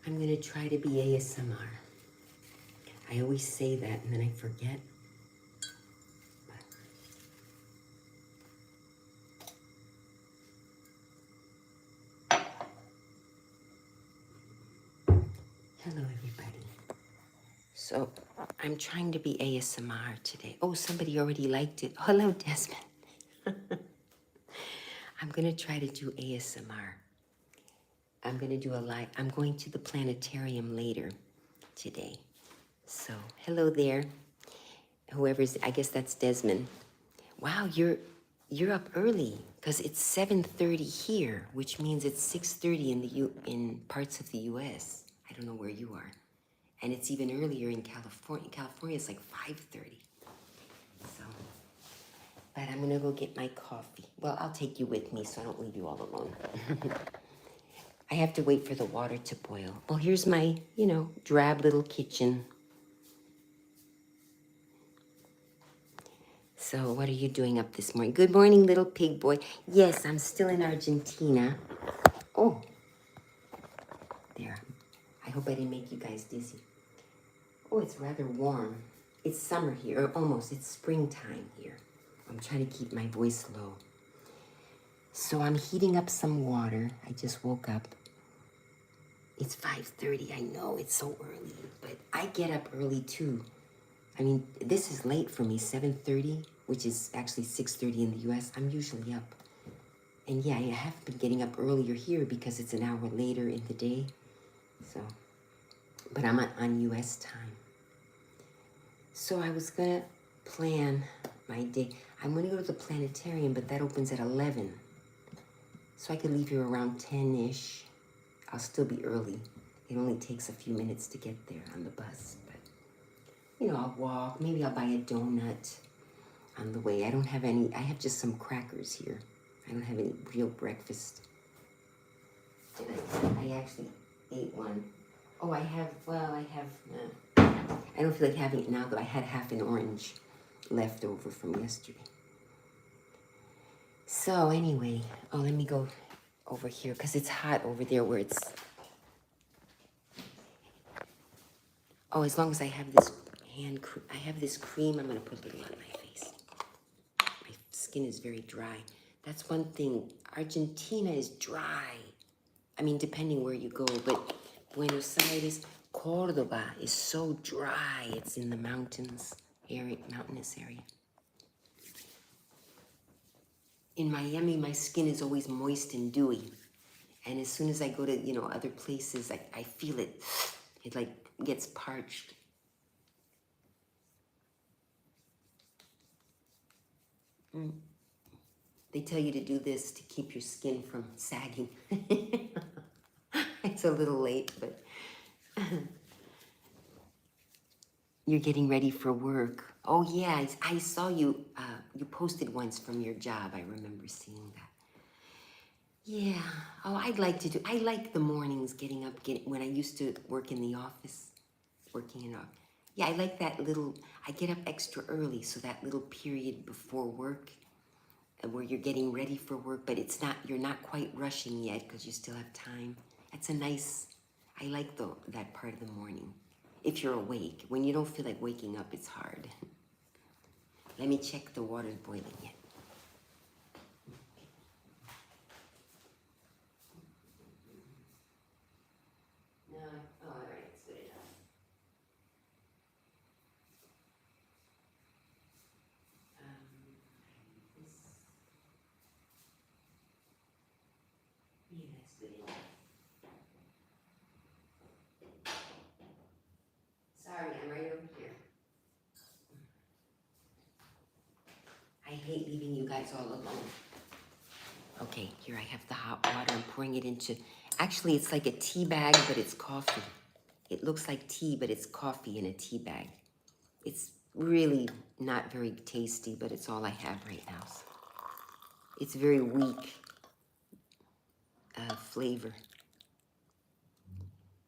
I'm going to try to be ASMR. I always say that and then I forget. Hello, everybody. So I'm trying to be ASMR today. Oh, somebody already liked it. Hello, Desmond. I'm going to try to do ASMR. I'm going to do a live. I'm going to the planetarium later today. So hello there. Whoever's, I guess that's Desmond. Wow, you're up early because it's 7:30 here, which means it's 6:30 in parts of the US. I don't know where you are. And it's even earlier in California. California is like 5:30. So, but I'm gonna go get my coffee. Well, I'll take you with me so I don't leave you all alone. I have to wait for the water to boil. Well, here's my, drab little kitchen. So what are you doing up this morning? Good morning, little pig boy. Yes, I'm still in Argentina. Oh, there. I hope I didn't make you guys dizzy. Oh, it's rather warm. It's summer here, or almost. It's springtime here. I'm trying to keep my voice low. So I'm heating up some water. I just woke up. It's 5:30. I know it's so early, but I get up early too. I mean, this is late for me, 7:30, which is actually 6:30 in the US. I'm usually up. And yeah, I have been getting up earlier here because it's an hour later in the day. So, but I'm on US time. So I was gonna plan my day. I'm gonna go to the planetarium, but that opens at 11. So I could leave here around 10-ish. I'll still be early. It only takes a few minutes to get there on the bus. But, I'll walk. Maybe I'll buy a donut on the way. I don't have any. I have just some crackers here. I don't have any real breakfast. I actually ate one. Oh, I don't feel like having it now, though. I had half an orange left over from yesterday. So anyway, let me go over here because it's hot over there where it's... Oh, as long as I have this I have this cream, I'm going to put a little on my face. My skin is very dry. That's one thing. Argentina is dry. I mean, depending where you go, but Buenos Aires, Cordoba is so dry. It's in the mountainous area. In Miami, my skin is always moist and dewy. And as soon as I go to, other places, I feel it. It like gets parched. They tell you to do this to keep your skin from sagging. It's a little late, but you're getting ready for work. Oh yeah, I saw you, you posted once from your job. I remember seeing that. Yeah, I like the mornings getting up, when I used to work in the office, yeah, I like that I get up extra early, so that little period before work, where you're getting ready for work, but you're not quite rushing yet because you still have time. I like that part of the morning. If you're awake, when you don't feel like waking up, it's hard. Let me check the water's boiling yet. No, all right, it's good enough. Yeah, that's good enough. Sorry, I'm right over here. I hate leaving you guys all alone. Okay, here I have the hot water. I'm pouring it into... Actually, it's like a tea bag, but it's coffee. It looks like tea, but it's coffee in a tea bag. It's really not very tasty, but it's all I have right now. So it's very weak flavor.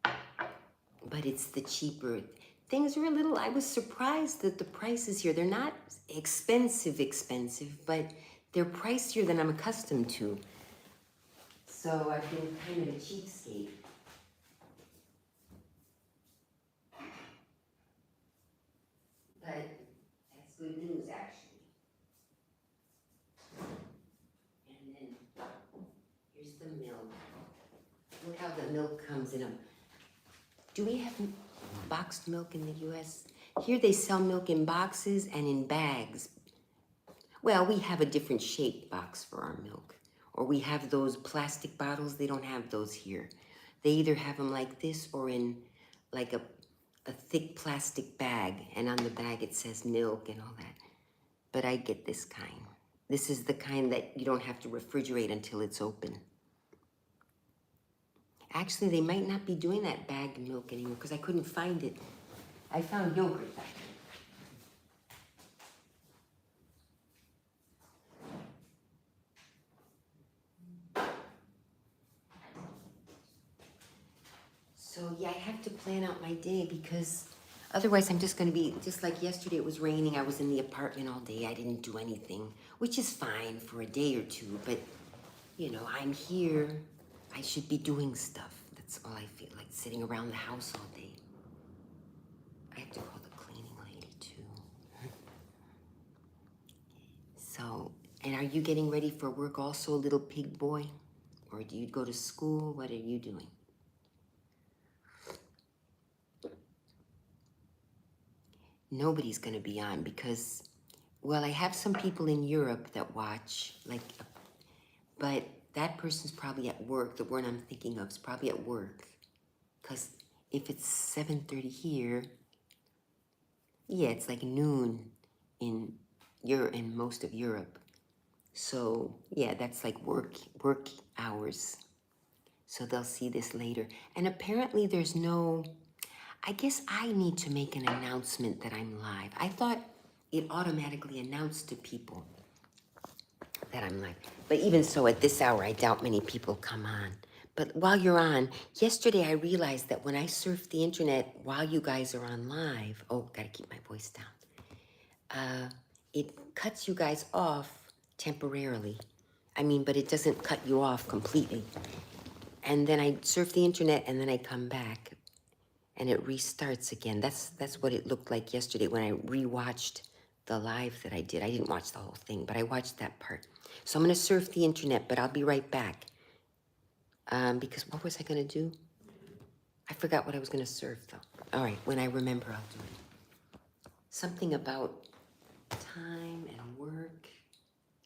But it's the cheaper. Things are I was surprised that the prices here, they're not expensive, but they're pricier than I'm accustomed to. So I've been kind of a cheapskate. But that's good news, actually. And then here's the milk. Look how the milk comes in a... Do we have boxed milk in the U.S.? Here they sell milk in boxes and in bags. Well, we have a different shaped box for our milk. Or we have those plastic bottles. They don't have those here. They either have them like this or in like a thick plastic bag. And on the bag it says milk and all that. But I get this kind. This is the kind that you don't have to refrigerate until it's open. Actually, they might not be doing that bagged milk anymore because I couldn't find it. I found yogurt back there. So yeah, I have to plan out my day because otherwise I'm just going to be, just like yesterday it was raining. I was in the apartment all day. I didn't do anything, which is fine for a day or two. But, you know, I'm here. I should be doing stuff. That's all I feel like, sitting around the house all day. I have to call the cleaning lady too. So, and are you getting ready for work also, little pig boy? Or do you go to school? What are you doing? Nobody's going to be on because, well, I have some people in Europe that watch, like, but that person's probably at work. The one I'm thinking of is probably at work. Because if it's 7:30 here, yeah, it's like noon in most of Europe. So yeah, that's like work hours. So they'll see this later. And apparently there's no, I guess I need to make an announcement that I'm live. I thought it automatically announced to people that I'm live. But even so, at this hour, I doubt many people come on. But while you're on, yesterday I realized that when I surf the internet while you guys are on live, oh, gotta keep my voice down. It cuts you guys off temporarily. I mean, but it doesn't cut you off completely. And then I surf the internet and then I come back and it restarts again. That's what it looked like yesterday when I rewatched the live that I did. I didn't watch the whole thing, but I watched that part. So I'm gonna surf the internet, but I'll be right back. Because what was I gonna do? I forgot what I was gonna surf though. All right, when I remember, I'll do it. Something about time and work.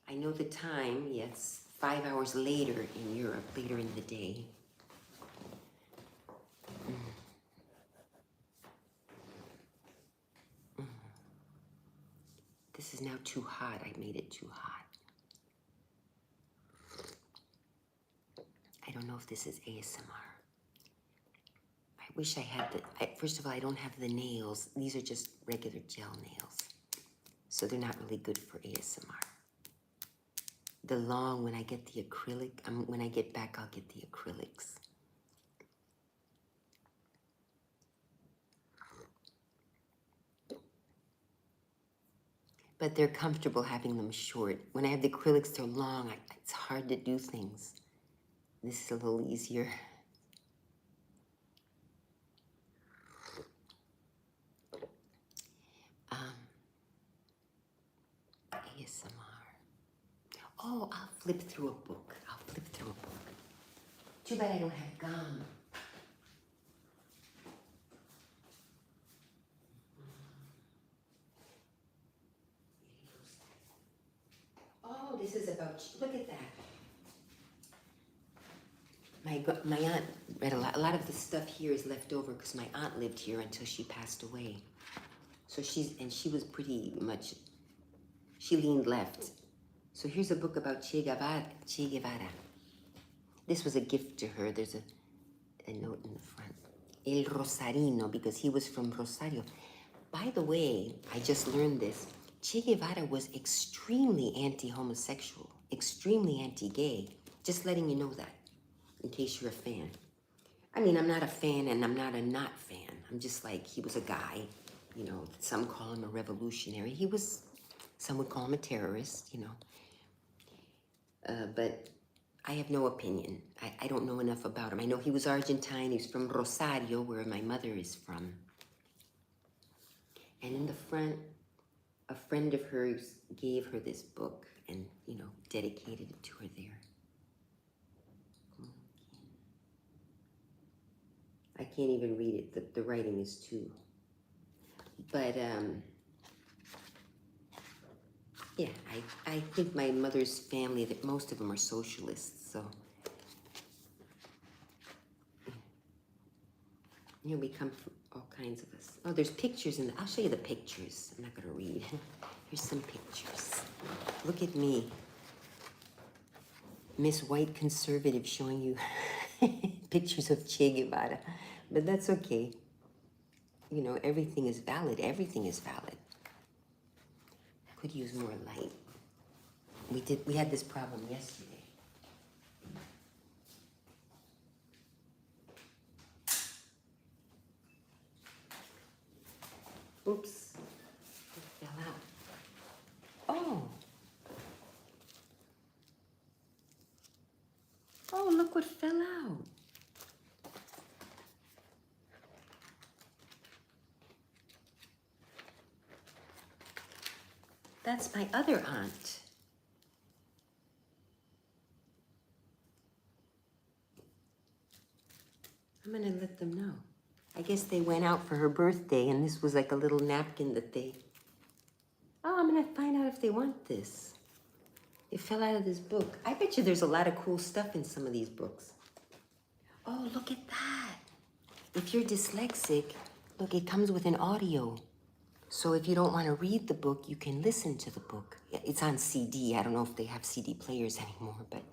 I know the time, yes, 5 hours later in Europe, later in the day. This is now too hot. I made it too hot. I don't know if this is ASMR. I wish I had first of all, I don't have the nails. These are just regular gel nails. So they're not really good for ASMR. When I get the acrylic, when I get back, I'll get the acrylics. But they're comfortable having them short. When I have the acrylics, they're long. It's hard to do things. This is a little easier. ASMR. Oh, I'll flip through a book. Too bad I don't have gum. Oh, this is about, look at that. My aunt read a lot of the stuff here is left over because my aunt lived here until she passed away. So she was pretty much, she leaned left. So here's a book about Che Guevara. This was a gift to her. There's a note in the front. El Rosarino, because he was from Rosario. By the way, I just learned this. Che Guevara was extremely anti-homosexual, extremely anti-gay. Just letting you know that, in case you're a fan. I mean, I'm not a fan and I'm not a not fan. I'm just like, he was a guy, you know, some call him a revolutionary. Some would call him a terrorist, you know. But I have no opinion. I don't know enough about him. I know he was Argentine. He's from Rosario, where my mother is from. And in the front, a friend of hers gave her this book and, you know, dedicated it to her there. I can't even read it. The writing is too. But, yeah, I think my mother's family, that most of them are socialists, so. You know, we come from all kinds of us. Oh, there's pictures in the, I'll show you the pictures. I'm not gonna read. Here's some pictures. Look at me. Miss White Conservative showing you pictures of Che Guevara. But that's okay. You know, everything is valid. Everything is valid. Could use more light. We had this problem yesterday. Oops. It fell out. Oh. Oh, look what fell out. That's my other aunt. I'm gonna let them know. I guess they went out for her birthday and this was like a little napkin that they... Oh, I'm gonna find out if they want this. It fell out of this book. I bet you there's a lot of cool stuff in some of these books. Oh, look at that. If you're dyslexic, look, it comes with an audio. So if you don't want to read the book, you can listen to the book. It's on CD. I don't know if they have CD players anymore, but...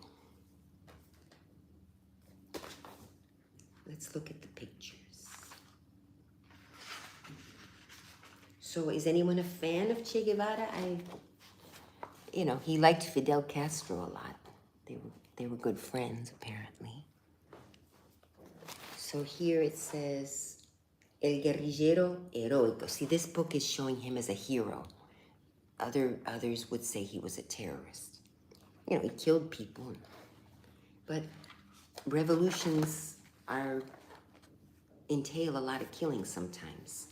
Let's look at the pictures. So is anyone a fan of Che Guevara? You know, he liked Fidel Castro a lot. They were good friends, apparently. So here it says, El Guerrillero Heroico. See, this book is showing him as a hero. Others would say he was a terrorist. You know, he killed people. But revolutions entail a lot of killing sometimes.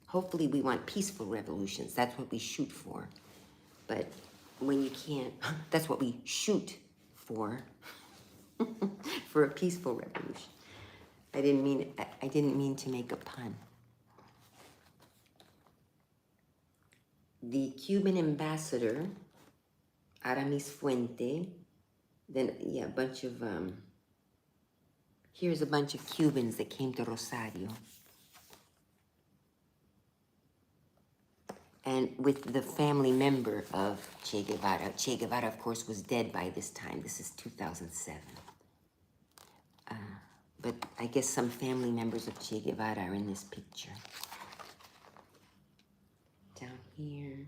Hopefully we want peaceful revolutions. That's what we shoot for. But when you can't, that's what we shoot for a peaceful revolution. I didn't mean to make a pun. The Cuban ambassador, Aramis Fuente, then, yeah, a bunch of, here's a bunch of Cubans that came to Rosario. And with the family member of Che Guevara. Che Guevara, of course, was dead by this time. This is 2007. But I guess some family members of Che Guevara are in this picture. Down here.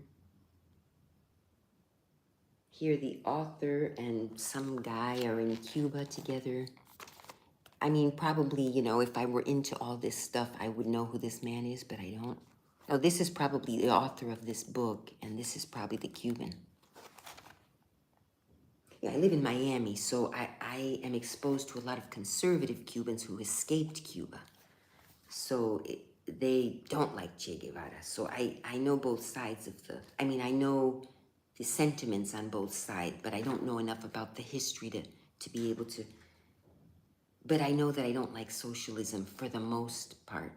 Here the author and some guy are in Cuba together. I mean, probably, you know, if I were into all this stuff, I would know who this man is, but I don't. Oh, this is probably the author of this book, and this is probably the Cuban. Yeah, I live in Miami, so I am exposed to a lot of conservative Cubans who escaped Cuba. So they don't like Che Guevara. So I know both sides of the... I mean, I know the sentiments on both sides, but I don't know enough about the history to be able to... But I know that I don't like socialism for the most part.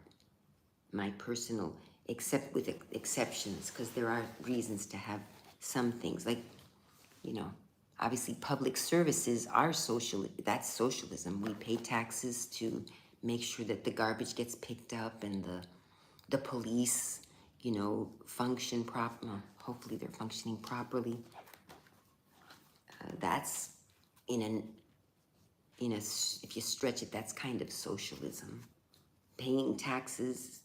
My personal... except with exceptions, because there are reasons to have some things. Like, you know, obviously public services are social. That's socialism. We pay taxes to make sure that the garbage gets picked up and the police, you know, function properly. Hopefully they're functioning properly. That's if you stretch it, that's kind of socialism. Paying taxes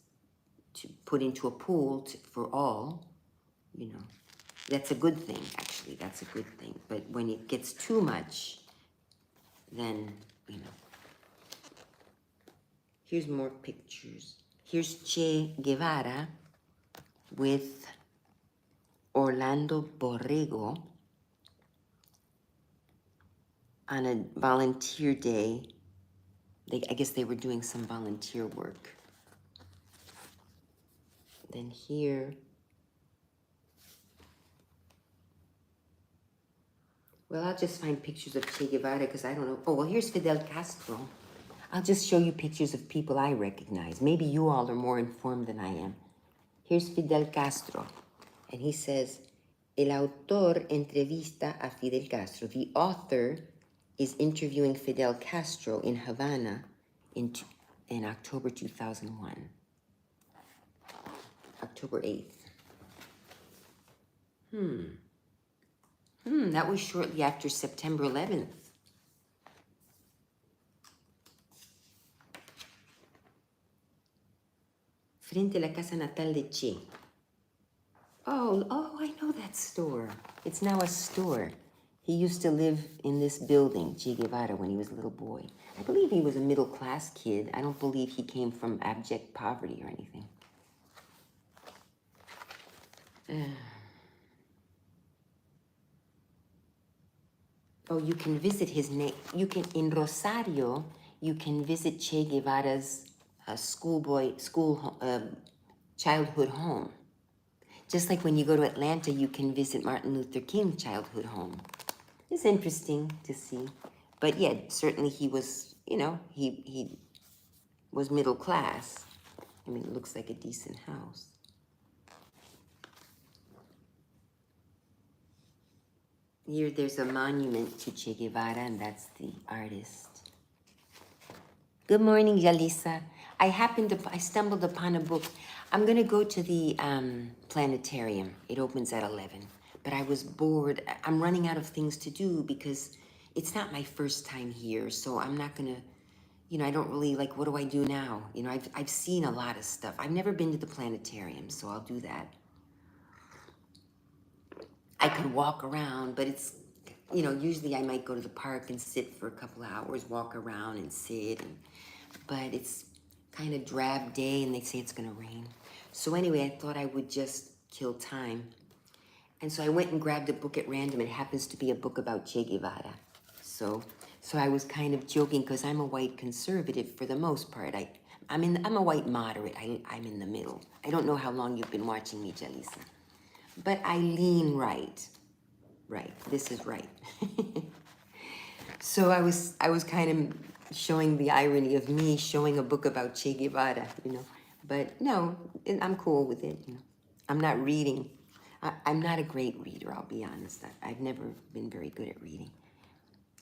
to put into a pool for all, you know, that's a good thing, actually. That's a good thing. But when it gets too much, then, you know. Here's more pictures. Here's Che Guevara with Orlando Borrego on a volunteer day. I guess they were doing some volunteer work. Then here, well, I'll just find pictures of Che Guevara because I don't know. Oh, well, here's Fidel Castro. I'll just show you pictures of people I recognize. Maybe you all are more informed than I am. Here's Fidel Castro. And he says, El autor entrevista a Fidel Castro. The author is interviewing Fidel Castro in Havana in October 2001. October 8th. That was shortly after September 11th. Frente a la casa natal de Che. Oh, I know that store. It's now a store. He used to live in this building, Che Guevara, when he was a little boy. I believe he was a middle-class kid. I don't believe he came from abject poverty or anything. Oh, you can visit his name. You can, in Rosario, you can visit Che Guevara's childhood home. Just like when you go to Atlanta, you can visit Martin Luther King's childhood home. It's interesting to see. But yeah, certainly he was, he was middle class. I mean, it looks like a decent house. Here, there's a monument to Che Guevara, and that's the artist. Good morning, Jalisa. I stumbled upon a book. I'm going to go to the planetarium. It opens at 11. But I was bored. I'm running out of things to do because it's not my first time here. So I'm not going to, I don't really, what do I do now? I've seen a lot of stuff. I've never been to the planetarium, so I'll do that. I could walk around, but it's, usually I might go to the park and sit for a couple of hours, walk around and sit. But it's kind of drab day and they say it's going to rain. So anyway, I thought I would just kill time. And so I went and grabbed a book at random. It happens to be a book about Che Guevara. So I was kind of joking because I'm a white conservative for the most part. I'm a white moderate. I'm in the middle. I don't know how long you've been watching me, Jalisa. But I lean right. Right. This is right. So I was kind of showing the irony of me showing a book about Che Guevara, But no, I'm cool with it. I'm not reading. I'm not a great reader, I'll be honest. I've never been very good at reading.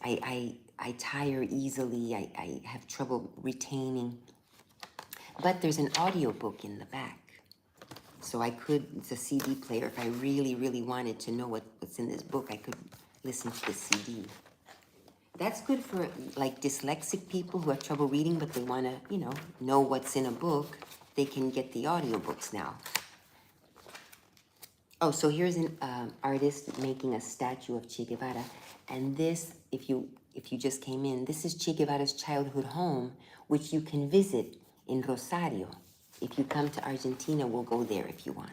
I tire easily. I have trouble retaining. But there's an audiobook in the back. So it's a CD player. If I really, really wanted to know what's in this book, I could listen to the CD. That's good for dyslexic people who have trouble reading, but they want to, know what's in a book. They can get the audiobooks now. Oh, so here's an artist making a statue of Che Guevara. And this, if you just came in, this is Che Guevara's childhood home, which you can visit in Rosario. If you come to Argentina, we'll go there if you want.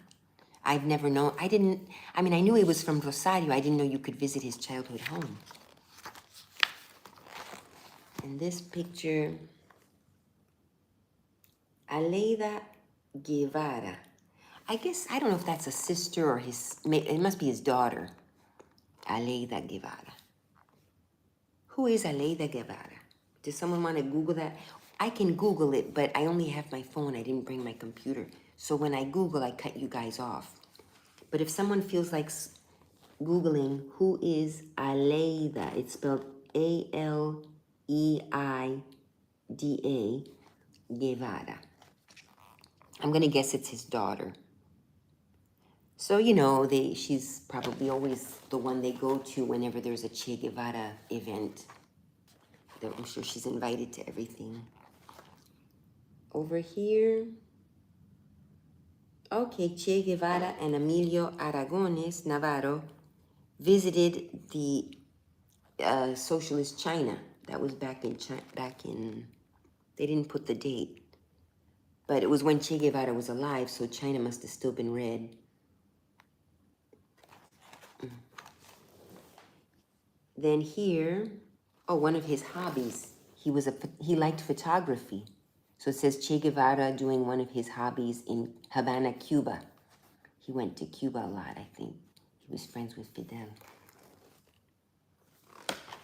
I've never known, I knew he was from Rosario. I didn't know you could visit his childhood home. And this picture, Aleida Guevara. I guess, I don't know if that's a sister or it must be his daughter. Aleida Guevara. Who is Aleida Guevara? Does someone want to Google that? I can Google it, but I only have my phone. I didn't bring my computer. So when I Google, I cut you guys off. But if someone feels like Googling, who is Aleida? It's spelled Aleida Guevara. I'm going to guess it's his daughter. So, she's probably always the one they go to whenever there's a Che Guevara event. I'm sure she's invited to everything. Over here, okay, Che Guevara and Emilio Aragones Navarro visited the socialist China. That was back in, they didn't put the date. But it was when Che Guevara was alive, so China must have still been red. Then here, one of his hobbies, he liked photography. So it says Che Guevara doing one of his hobbies in Havana, Cuba. He went to Cuba a lot, I think. He was friends with Fidel.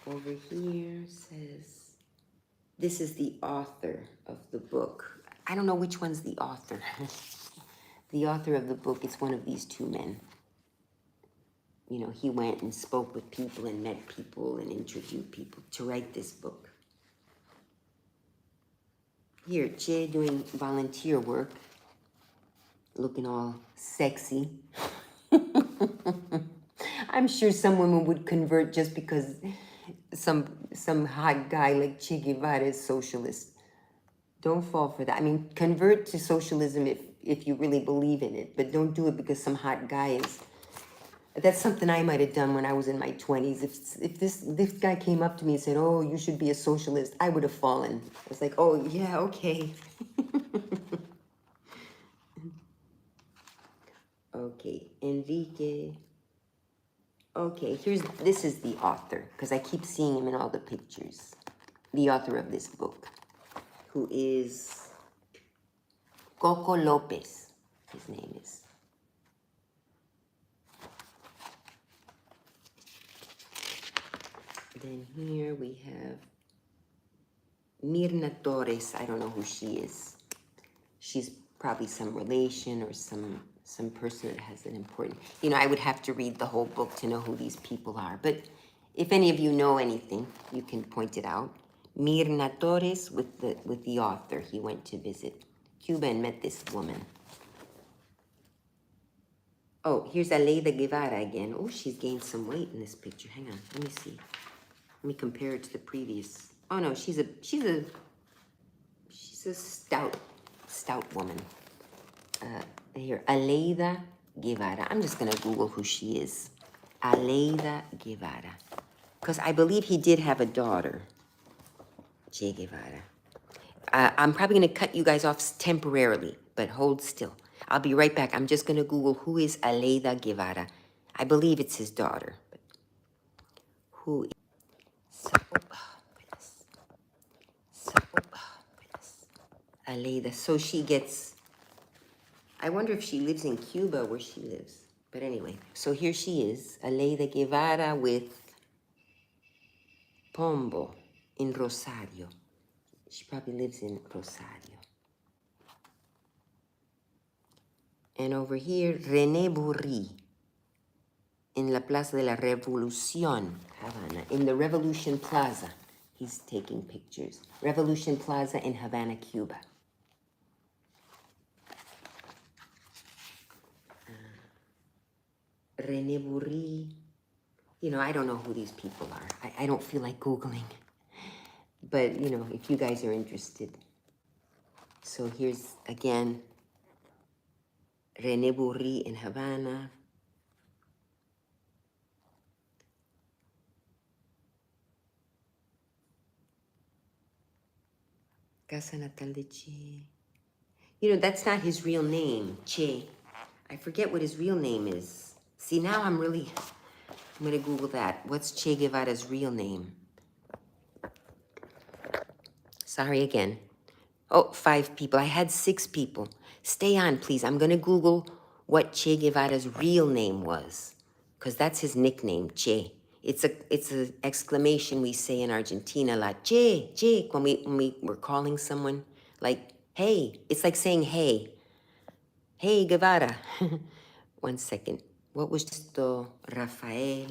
Over here says, this is the author of the book. I don't know which one's the author. The author of the book, it's one of these two men. You know, he went and spoke with people and met people and interviewed people to write this book. Here, Che doing volunteer work, looking all sexy. I'm sure some women would convert just because some hot guy like Che Guevara is socialist. Don't fall for that. I mean, convert to socialism if you really believe in it, but don't do it because some hot guy is. That's something I might have done when I was in my 20s. If this guy came up to me and said, "Oh, you should be a socialist," I would have fallen. I was like, "Oh, yeah, okay." Okay, Enrique. Okay, this is the author, because I keep seeing him in all the pictures. The author of this book, who is Coco Lopez, his name is. Then here we have Mirna Torres. I don't know who she is. She's probably some relation or some person that has an important... You know, I would have to read the whole book to know who these people are. But if any of you know anything, you can point it out. Mirna Torres with the author. He went to visit Cuba and met this woman. Oh, here's Aleida Guevara again. Oh, she's gained some weight in this picture. Hang on, let me see. Let me compare it to the previous. Oh no, she's a stout woman. Here, Aleida Guevara. I'm just gonna Google who she is. Aleida Guevara, because I believe he did have a daughter, Che Guevara. I'm probably gonna cut you guys off temporarily, but hold still. I'll be right back. I'm just gonna Google who is Aleida Guevara. I believe it's his daughter. But who is... Aleida. So she gets... I wonder if she lives in Cuba where she lives. But anyway, so here she is, Aleida Guevara with Pombo in Rosario. She probably lives in Rosario. And over here, René Bourri in La Plaza de la Revolución, Havana. In the Revolution Plaza, he's taking pictures. Revolution Plaza in Havana, Cuba. René Bourri. You know, I don't know who these people are. I don't feel like Googling. But, you know, if you guys are interested. So here's, again, René Bourri in Havana. Casa Natal de Che. You know, that's not his real name, Che. I forget what his real name is. See, now I'm going to Google that. What's Che Guevara's real name? Sorry again. Oh, 5 people. I had 6 people. Stay on, please. I'm going to Google what Che Guevara's real name was, because that's his nickname, Che. It's an exclamation we say in Argentina, la Che, Che, when we're calling someone, like, hey. It's like saying, hey. Hey, Guevara. 1 second. What was esto? Rafael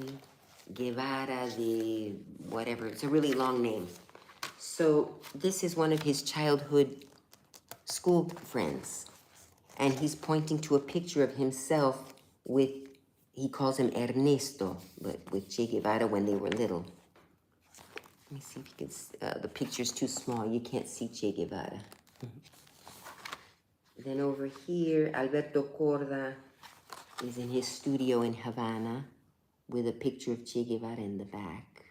Guevara de whatever. It's a really long name. So this is one of his childhood school friends. And he's pointing to a picture of himself with, he calls him Ernesto, but with Che Guevara when they were little. Let me see if you can, the picture's too small. You can't see Che Guevara. Then over here, Alberto Corda is in his studio in Havana with a picture of Che Guevara in the back.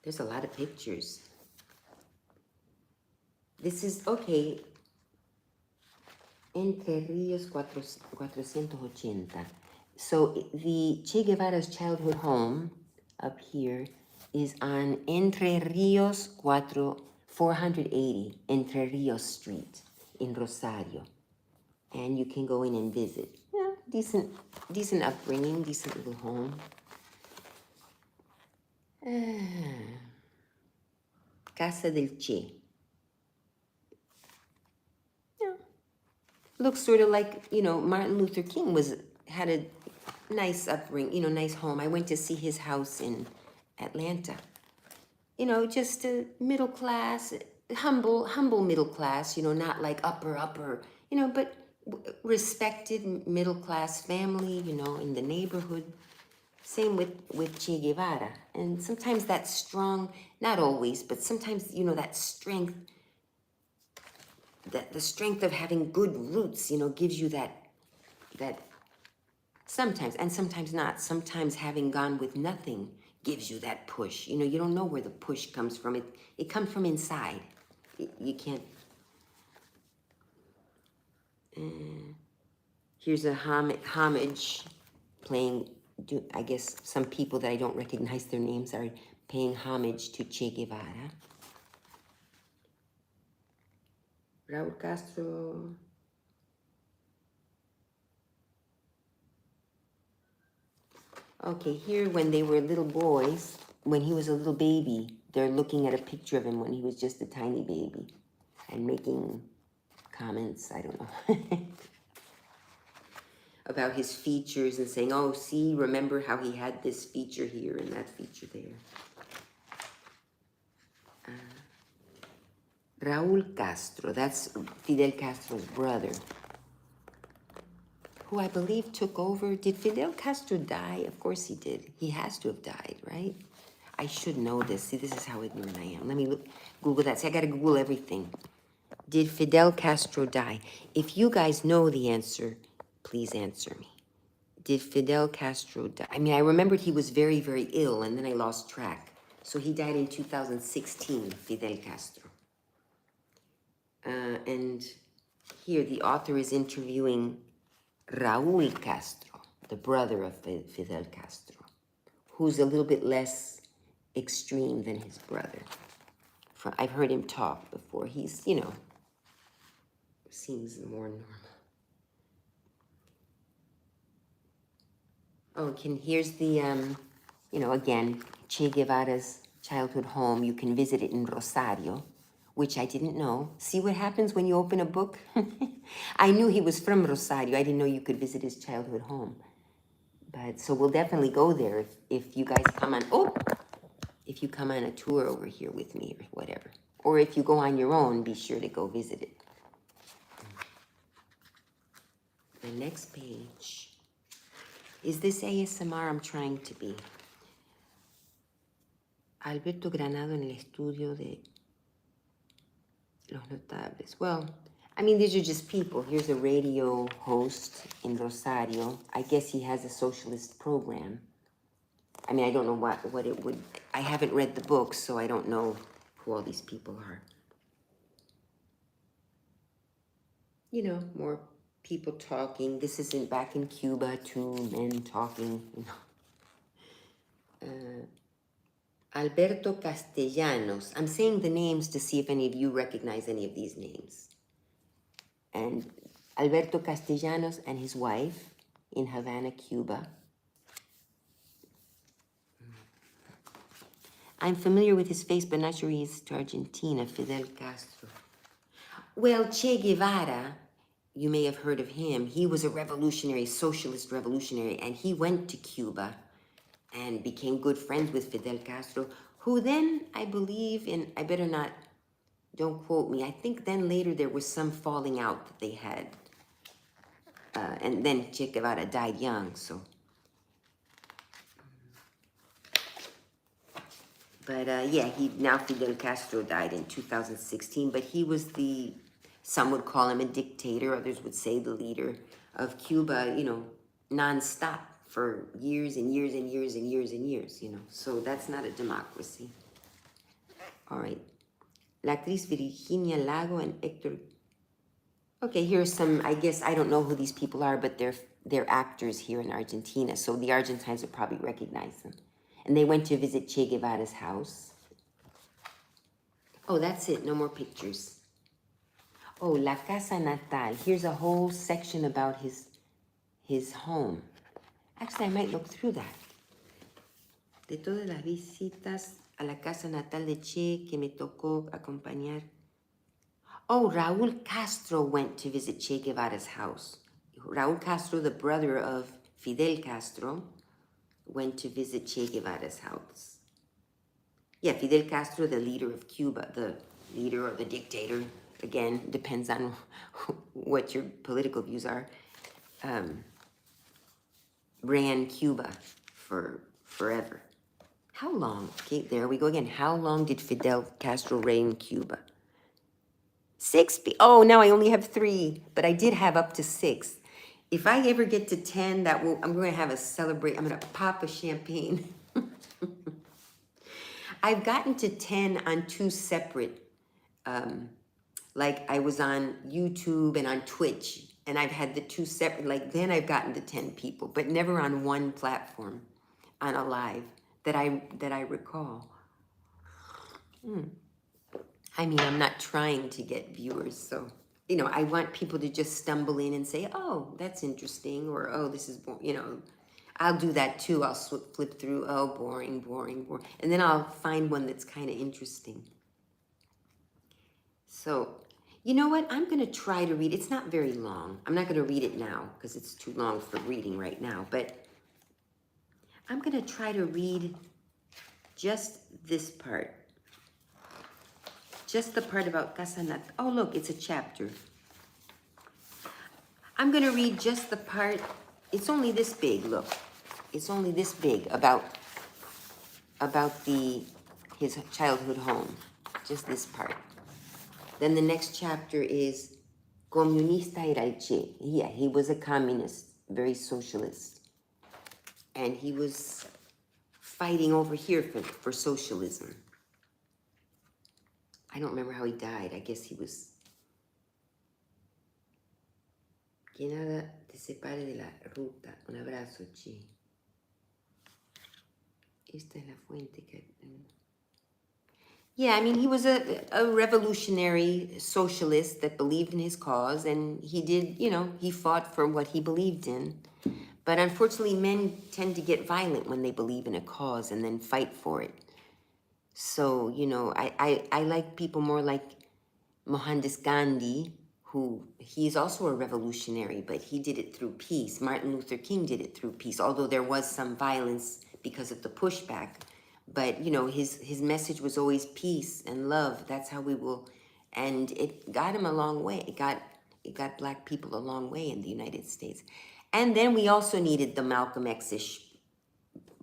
There's a lot of pictures. This is, okay, Entre Rios 480. So the Che Guevara's childhood home up here is on Entre Rios 480 Entre Rios Street in Rosario. And you can go in and visit. Yeah, decent upbringing, decent little home. Casa del Che. Yeah. Looks sort of like, Martin Luther King had a nice upbringing, nice home. I went to see his house in Atlanta. Just a middle class, humble middle class, not like upper, but respected middle class family, in the neighborhood. Same with Che Guevara. And sometimes that strong, not always, but sometimes, that strength, that the strength of having good roots, gives you that sometimes, and sometimes not. Sometimes having gone with nothing gives you that push. You don't know where the push comes from. It comes from inside. You can't. Here's a homage playing. I guess some people that I don't recognize their names are paying homage to Che Guevara. Raúl Castro. Okay, here when they were little boys, when he was a little baby, they're looking at a picture of him when he was just a tiny baby and making comments, I don't know, about his features and saying, oh, see, remember how he had this feature here and that feature there. Raúl Castro, that's Fidel Castro's brother, who I believe took over. Did Fidel Castro die? Of course he did. He has to have died, right? I should know this. See, this is how ignorant I am. Let me Google that. See, I got to Google everything. Did Fidel Castro die? If you guys know the answer, please answer me. Did Fidel Castro die? I mean, I remembered he was very, very ill, and then I lost track. So he died in 2016, Fidel Castro. And here the author is interviewing Raúl Castro, the brother of Fidel Castro, who's a little bit less extreme than his brother. I've heard him talk before. He's, seems more normal. Oh, here's the, again, Che Guevara's childhood home. You can visit it in Rosario, which I didn't know. See what happens when you open a book? I knew he was from Rosario. I didn't know you could visit his childhood home. But so we'll definitely go there if you guys come on, if you come on a tour over here with me or whatever. Or if you go on your own, be sure to go visit it. The next page. Is this ASMR I'm trying to be? Alberto Granado en el estudio de Los Notables. Well, I mean, these are just people. Here's a radio host in Rosario. I guess he has a socialist program. I mean, I don't know what it would... I haven't read the book, so I don't know who all these people are. More people talking. This isn't back in Cuba, two men talking, Alberto Castellanos. I'm saying the names to see if any of you recognize any of these names. And Alberto Castellanos and his wife in Havana, Cuba. I'm familiar with his face, but not sure he's to Argentina. Fidel Castro. Well, Che Guevara, you may have heard of him. He was a revolutionary, socialist revolutionary, and he went to Cuba and became good friends with Fidel Castro, who then, I believe, I better not, don't quote me, I think then later there was some falling out that they had. And then Che Guevara died young, so. But yeah, now Fidel Castro died in 2016, but he was some would call him a dictator, others would say the leader of Cuba, nonstop for years and years and years and years and years, So that's not a democracy. All right. La actriz Virginia Lago and Héctor. Okay, here's some, I guess, I don't know who these people are, but they're actors here in Argentina, so the Argentines would probably recognize them. And they went to visit Che Guevara's house. Oh, that's it. No more pictures. Oh, La Casa Natal. Here's a whole section about his home. Actually, I might look through that. De todas las visitas a la casa natal de Che que me tocó acompañar. Oh, Raúl Castro went to visit Che Guevara's house. Raúl Castro, the brother of Fidel Castro, went to visit Che Guevara's house. Yeah, Fidel Castro, the leader of Cuba, the leader or the dictator, again, depends on what your political views are, ran Cuba for forever. How long? Okay, there we go again. How long did Fidel Castro reign Cuba? 6. Oh, now I only have 3, but I did have up to 6. If I ever get to 10, I'm going to have a celebrate. I'm going to pop a champagne. I've gotten to 10 on 2 separate, like I was on YouTube and on Twitch, and I've had the 2 separate, like then I've gotten to 10 people, but never on one platform, on a live that I recall. I mean, I'm not trying to get viewers, so, you know, I want people to just stumble in and say, oh, that's interesting, or, oh, this is, you know, I'll do that too. I'll flip through, oh, boring, boring, boring. And then I'll find one that's kind of interesting. So, you know what? I'm going to try to read. It's not very long. I'm not going to read it now because it's too long for reading right now. But I'm going to try to read just this part. Just the part about Casa Natal. Oh, look, it's a chapter. I'm going to read just the part. It's only this big, look. It's only this big about his childhood home. Just this part. Then the next chapter is Comunista era el Che. Yeah, he was a communist, very socialist. And he was fighting over here for socialism. I don't remember how he died. I guess he was... Que nada te separe de la ruta. Un abrazo, Che. Esta es la fuente que... Yeah, I mean, he was a revolutionary socialist that believed in his cause, and he did, you know, he fought for what he believed in. But unfortunately, men tend to get violent when they believe in a cause and then fight for it. So, you know, I like people more like Mohandas Gandhi, who he's also a revolutionary, but he did it through peace. Martin Luther King did it through peace, although there was some violence because of the pushback. But, you know, his message was always peace and love. That's how we will, and it got him a long way. It got Black people a long way in the United States. And then we also needed the Malcolm X-ish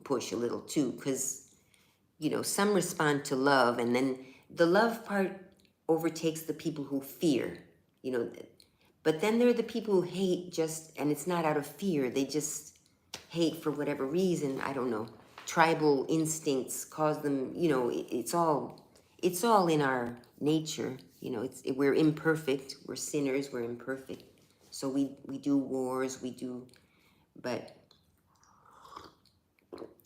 push a little too, because, you know, some respond to love, and then the love part overtakes the people who fear, you know. But then there are the people who hate just, and it's not out of fear. They just hate for whatever reason. I don't know. Tribal instincts cause them, you know, it's all in our nature, you know. We're imperfect, we're sinners, we're imperfect, so we do wars, but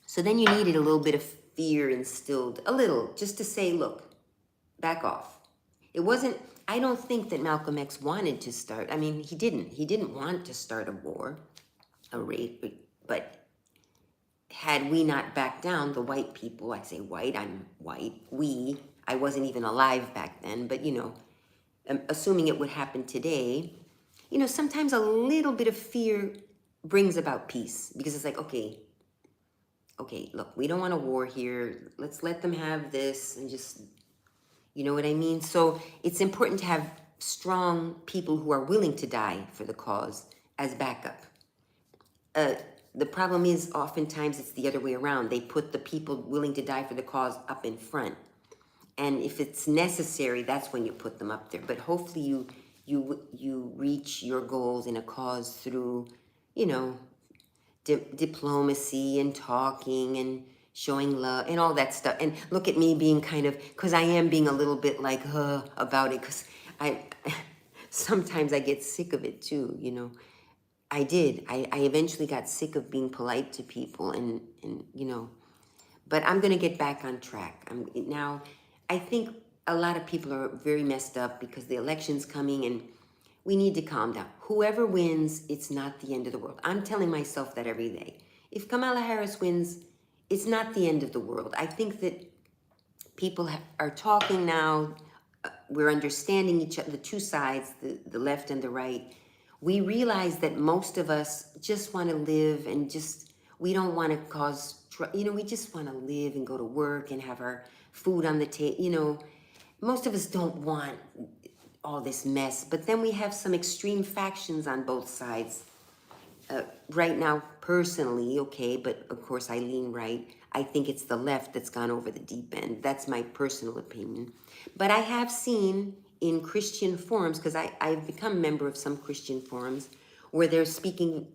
so then you needed a little bit of fear instilled, a little, just to say, look, back off. It wasn't, I don't think that Malcolm X wanted to start, I mean, he didn't want to start a war, a rape, but had we not backed down, the white people, I say white, I'm white, I wasn't even alive back then, but, you know, assuming it would happen today, you know, sometimes a little bit of fear brings about peace, because it's like, okay, look, we don't want a war here, let's let them have this, and just, you know what I mean? So it's important to have strong people who are willing to die for the cause as backup. The problem is oftentimes it's the other way around. They put the people willing to die for the cause up in front. And if it's necessary, that's when you put them up there. But hopefully you reach your goals in a cause through, you know, diplomacy and talking and showing love and all that stuff. And look at me being kind of, because I am being a little bit like, about it, because sometimes I get sick of it too, you know. I did. I eventually got sick of being polite to people and you know, But I'm going to get back on track. Now, I think a lot of people are very messed up because the election's coming and we need to calm down. Whoever wins, it's not the end of the world. I'm telling myself that every day. If Kamala Harris wins, it's not the end of the world. I think that people are talking now. We're understanding each other, the two sides, the left and the right. We realize that most of us just want to live and just, we don't want to cause, we just want to live and go to work and have our food on the table. Most of us don't want all this mess, but then we have some extreme factions on both sides. Right now, personally, okay, but of course I lean right. I think it's the left that's gone over the deep end. That's my personal opinion. But I have seen in Christian forums, because I've become a member of some Christian forums, where they're speaking,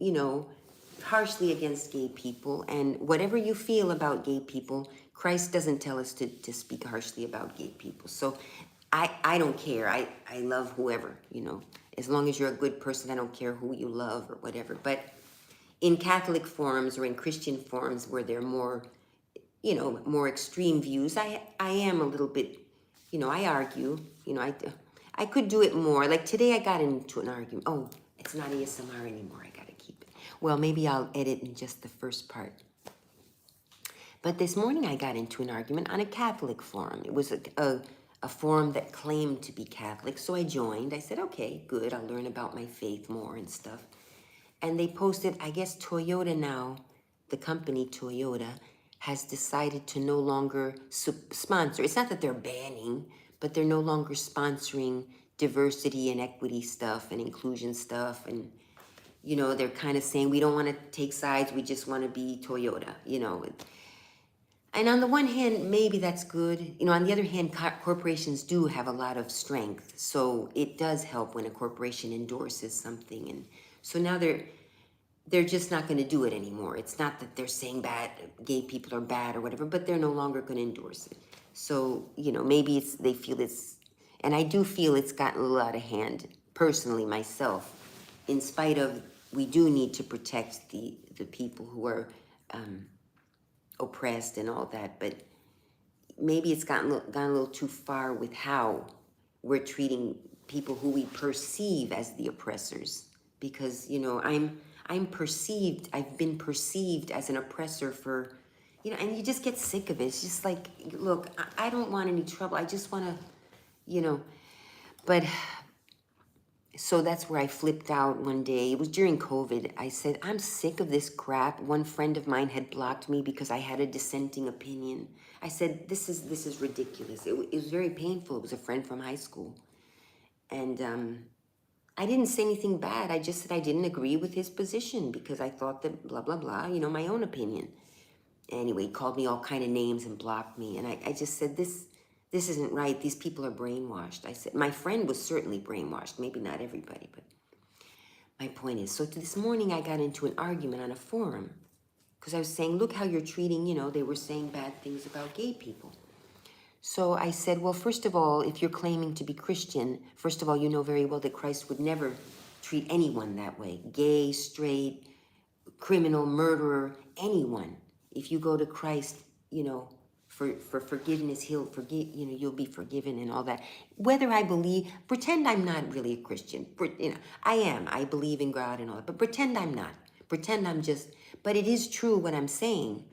harshly against gay people. And whatever you feel about gay people, Christ doesn't tell us to speak harshly about gay people. So I don't care. I love whoever, as long as you're a good person, I don't care who you love or whatever. But in Catholic forums or in Christian forums where they're more, more extreme views, I am a little bit, I argue, I could do it more. Like today I got into an argument. Oh, it's not ASMR anymore. I got to keep it. Well, maybe I'll edit in just the first part. But this morning I got into an argument on a Catholic forum. It was a forum that claimed to be Catholic. So I joined. I said, okay, good. I'll learn about my faith more and stuff. And they posted, I guess Toyota now, the company Toyota, has decided to no longer sponsor. It's not that they're banning, but they're no longer sponsoring diversity and equity stuff and inclusion stuff. And, they're kind of saying, we don't want to take sides. We just want to be Toyota, And on the one hand, maybe that's good. On the other hand, corporations do have a lot of strength. So it does help when a corporation endorses something. And so now they're just not going to do it anymore. It's not that they're saying gay people are bad or whatever, but they're no longer going to endorse it. So, maybe they feel and I do feel it's gotten a little out of hand, personally, myself, in spite of, we do need to protect the people who are oppressed and all that, but maybe it's gone a little too far with how we're treating people who we perceive as the oppressors. Because, I've been perceived as an oppressor for, and you just get sick of it. It's just like, look, I don't want any trouble. I just want to, but so that's where I flipped out one day. It was during COVID. I said, I'm sick of this crap. One friend of mine had blocked me because I had a dissenting opinion. I said, this is ridiculous. It was very painful. It was a friend from high school. And I didn't say anything bad. I just said I didn't agree with his position because I thought that blah, blah, blah, my own opinion. Anyway, he called me all kind of names and blocked me. And I just said, this isn't right. These people are brainwashed. I said, my friend was certainly brainwashed. Maybe not everybody, but my point is, so this morning I got into an argument on a forum because I was saying, look how you're treating, they were saying bad things about gay people. So I said, well, first of all, if you're claiming to be Christian, first of all, you know very well that Christ would never treat anyone that way. Gay, straight, criminal, murderer, anyone. If you go to Christ, for forgiveness, he'll forgive, you'll be forgiven and all that. Whether I believe, pretend I'm not really a Christian. I am. I believe in God and all that, but pretend I'm not. Pretend I'm just, but it is true what I'm saying.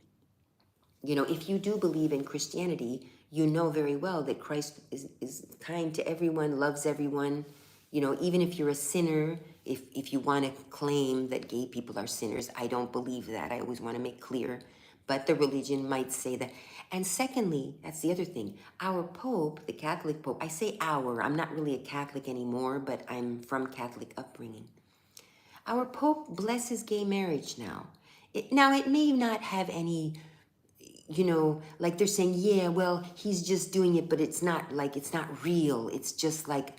If you do believe in Christianity, you know very well that Christ is kind to everyone, loves everyone. Even if you're a sinner, if you want to claim that gay people are sinners, I don't believe that. I always want to make clear. But the religion might say that. And secondly, that's the other thing. Our Pope, the Catholic Pope, I say our, I'm not really a Catholic anymore, but I'm from Catholic upbringing. Our Pope blesses gay marriage now. It may not have any, like they're saying, yeah, well, he's just doing it, but it's not real. It's just like,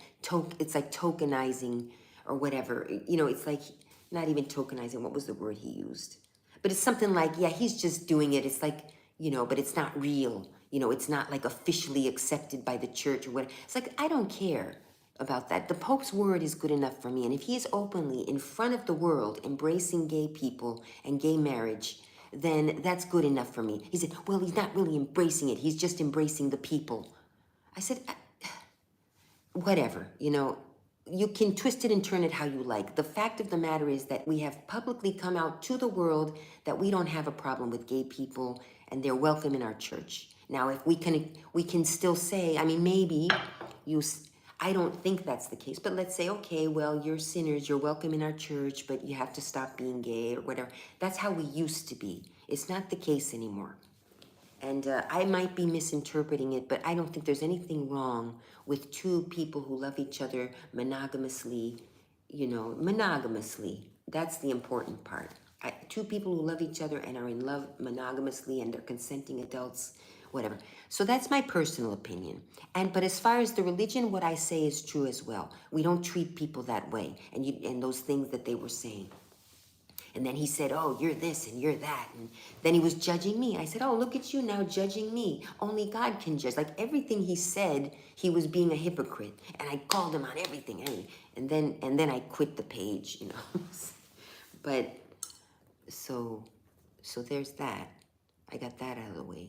it's like tokenizing or whatever. It's like, not even tokenizing, what was the word he used? But it's something like, yeah, he's just doing it. It's like, but it's not real. It's not like officially accepted by the church or whatever. It's like, I don't care about that. The Pope's word is good enough for me. And if he is openly in front of the world embracing gay people and gay marriage, then that's good enough for me. He said, well, he's not really embracing it. He's just embracing the people. I said, whatever, you know, you can twist it and turn it how you like. The fact of the matter is that we have publicly come out to the world that we don't have a problem with gay people and they're welcome in our church. Now, if we can still say, I mean, maybe I don't think that's the case, but let's say, okay, well, you're sinners, you're welcome in our church, but you have to stop being gay or whatever. That's how we used to be. It's not the case anymore. And I might be misinterpreting it, but I don't think there's anything wrong with two people who love each other monogamously, you know, monogamously. That's the important part. Two people who love each other and are in love monogamously and they're consenting adults, whatever. So that's my personal opinion. But as far as the religion, what I say is true as well. We don't treat people that way, and those things that they were saying. And then he said, oh, you're this and you're that. And then he was judging me. I said, oh, look at you now judging me. Only God can judge. Like everything he said, he was being a hypocrite. And I called him on everything. And then I quit the page, you know. But so there's that. I got that out of the way.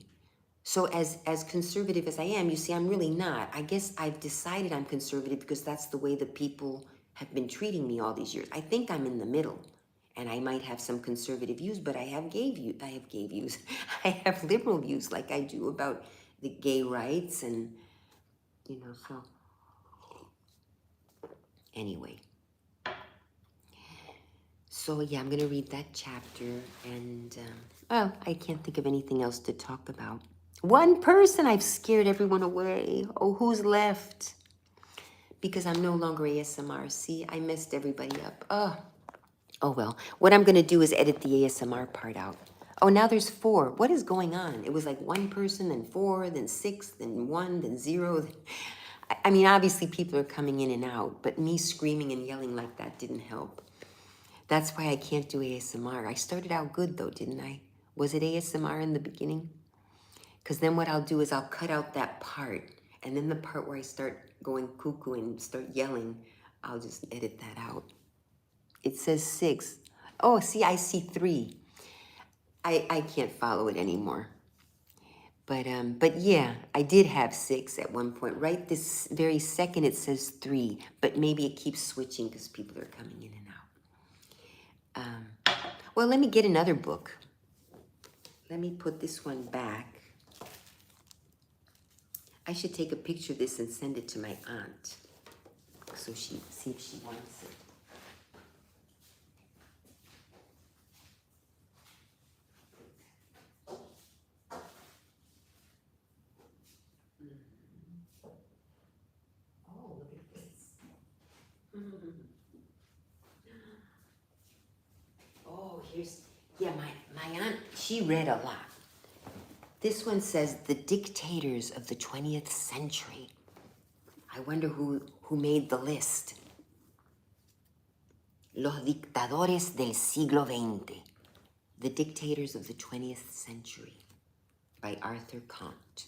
So as conservative as I am, you see, I'm really not. I guess I've decided I'm conservative because that's the way the people have been treating me all these years. I think I'm in the middle. And I might have some conservative views, but I have gay views. I have liberal views like I do about the gay rights and, you know, so. Anyway. So, yeah, I'm going to read that chapter. And, well, I can't think of anything else to talk about. One person, I've scared everyone away. Oh, who's left? Because I'm no longer ASMR. See, I messed everybody up. Oh, well, what I'm going to do is edit the ASMR part out. Oh, now there's 4. What is going on? It was like 1 person, then 4, then 6, then 1, then 0. I mean, obviously people are coming in and out, but me screaming and yelling like that didn't help. That's why I can't do ASMR. I started out good though, didn't I? Was it ASMR in the beginning? Because then what I'll do is I'll cut out that part, and then the part where I start going cuckoo and start yelling, I'll just edit that out. It says 6. Oh, see, I see 3. I can't follow it anymore. But yeah, I did have 6 at one point. Right this very second, it says 3. But maybe it keeps switching because people are coming in and out. Well, let me get another book. Let me put this one back. I should take a picture of this and send it to my aunt, so see if she wants it. My aunt, she read a lot. This one says, The Dictators of the 20th Century. I wonder who made the list. Los Dictadores del Siglo XX. The Dictators of the 20th Century by Arthur Comte.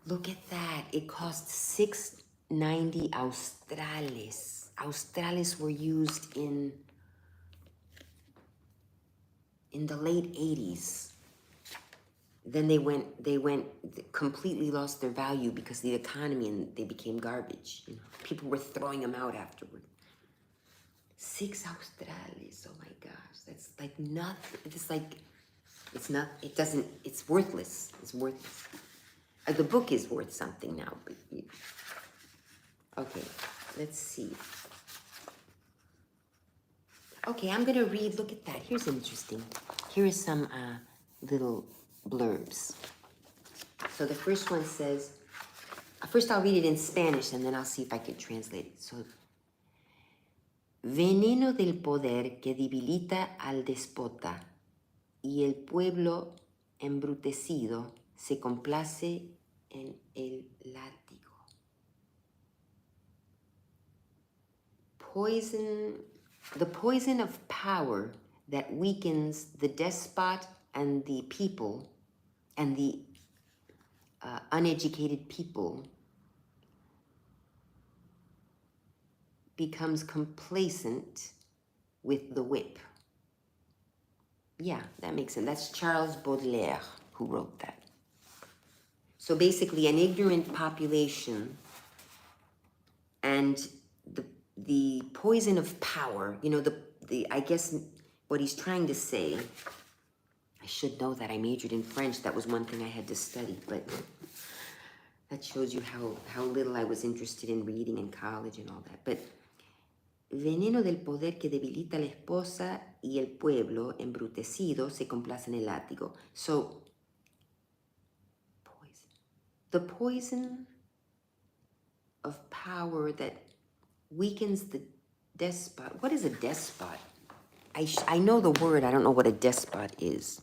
Look at that. It cost $6.90 Australes. Australes were used in the late 80s. Then they completely lost their value because of the economy, and they became garbage. You know, people were throwing them out afterward. 6 Australes, oh my gosh, that's like nothing. It's worthless. It's worthless. The book is worth something now, but okay, let's see. Okay, I'm gonna read, look at that, here's interesting. Here is some little blurbs. So the first one says, first I'll read it in Spanish and then I'll see if I can translate it. So, veneno del poder que debilita al despota y el pueblo embrutecido se complace en el látigo. The poison of power that weakens the despot and the people and the uneducated people becomes complacent with the whip. Yeah, that makes sense. That's Charles Baudelaire who wrote that. So basically, an ignorant population and the poison of power, you know, I guess what he's trying to say, I should know that I majored in French. That was one thing I had to study, but that shows you how little I was interested in reading in college and all that. But veneno del poder que debilita a la esposa y el pueblo embrutecido se complace en el látigo. So, poison. The poison of power that weakens the despot. What is a despot? I know the word. I don't know what a despot is.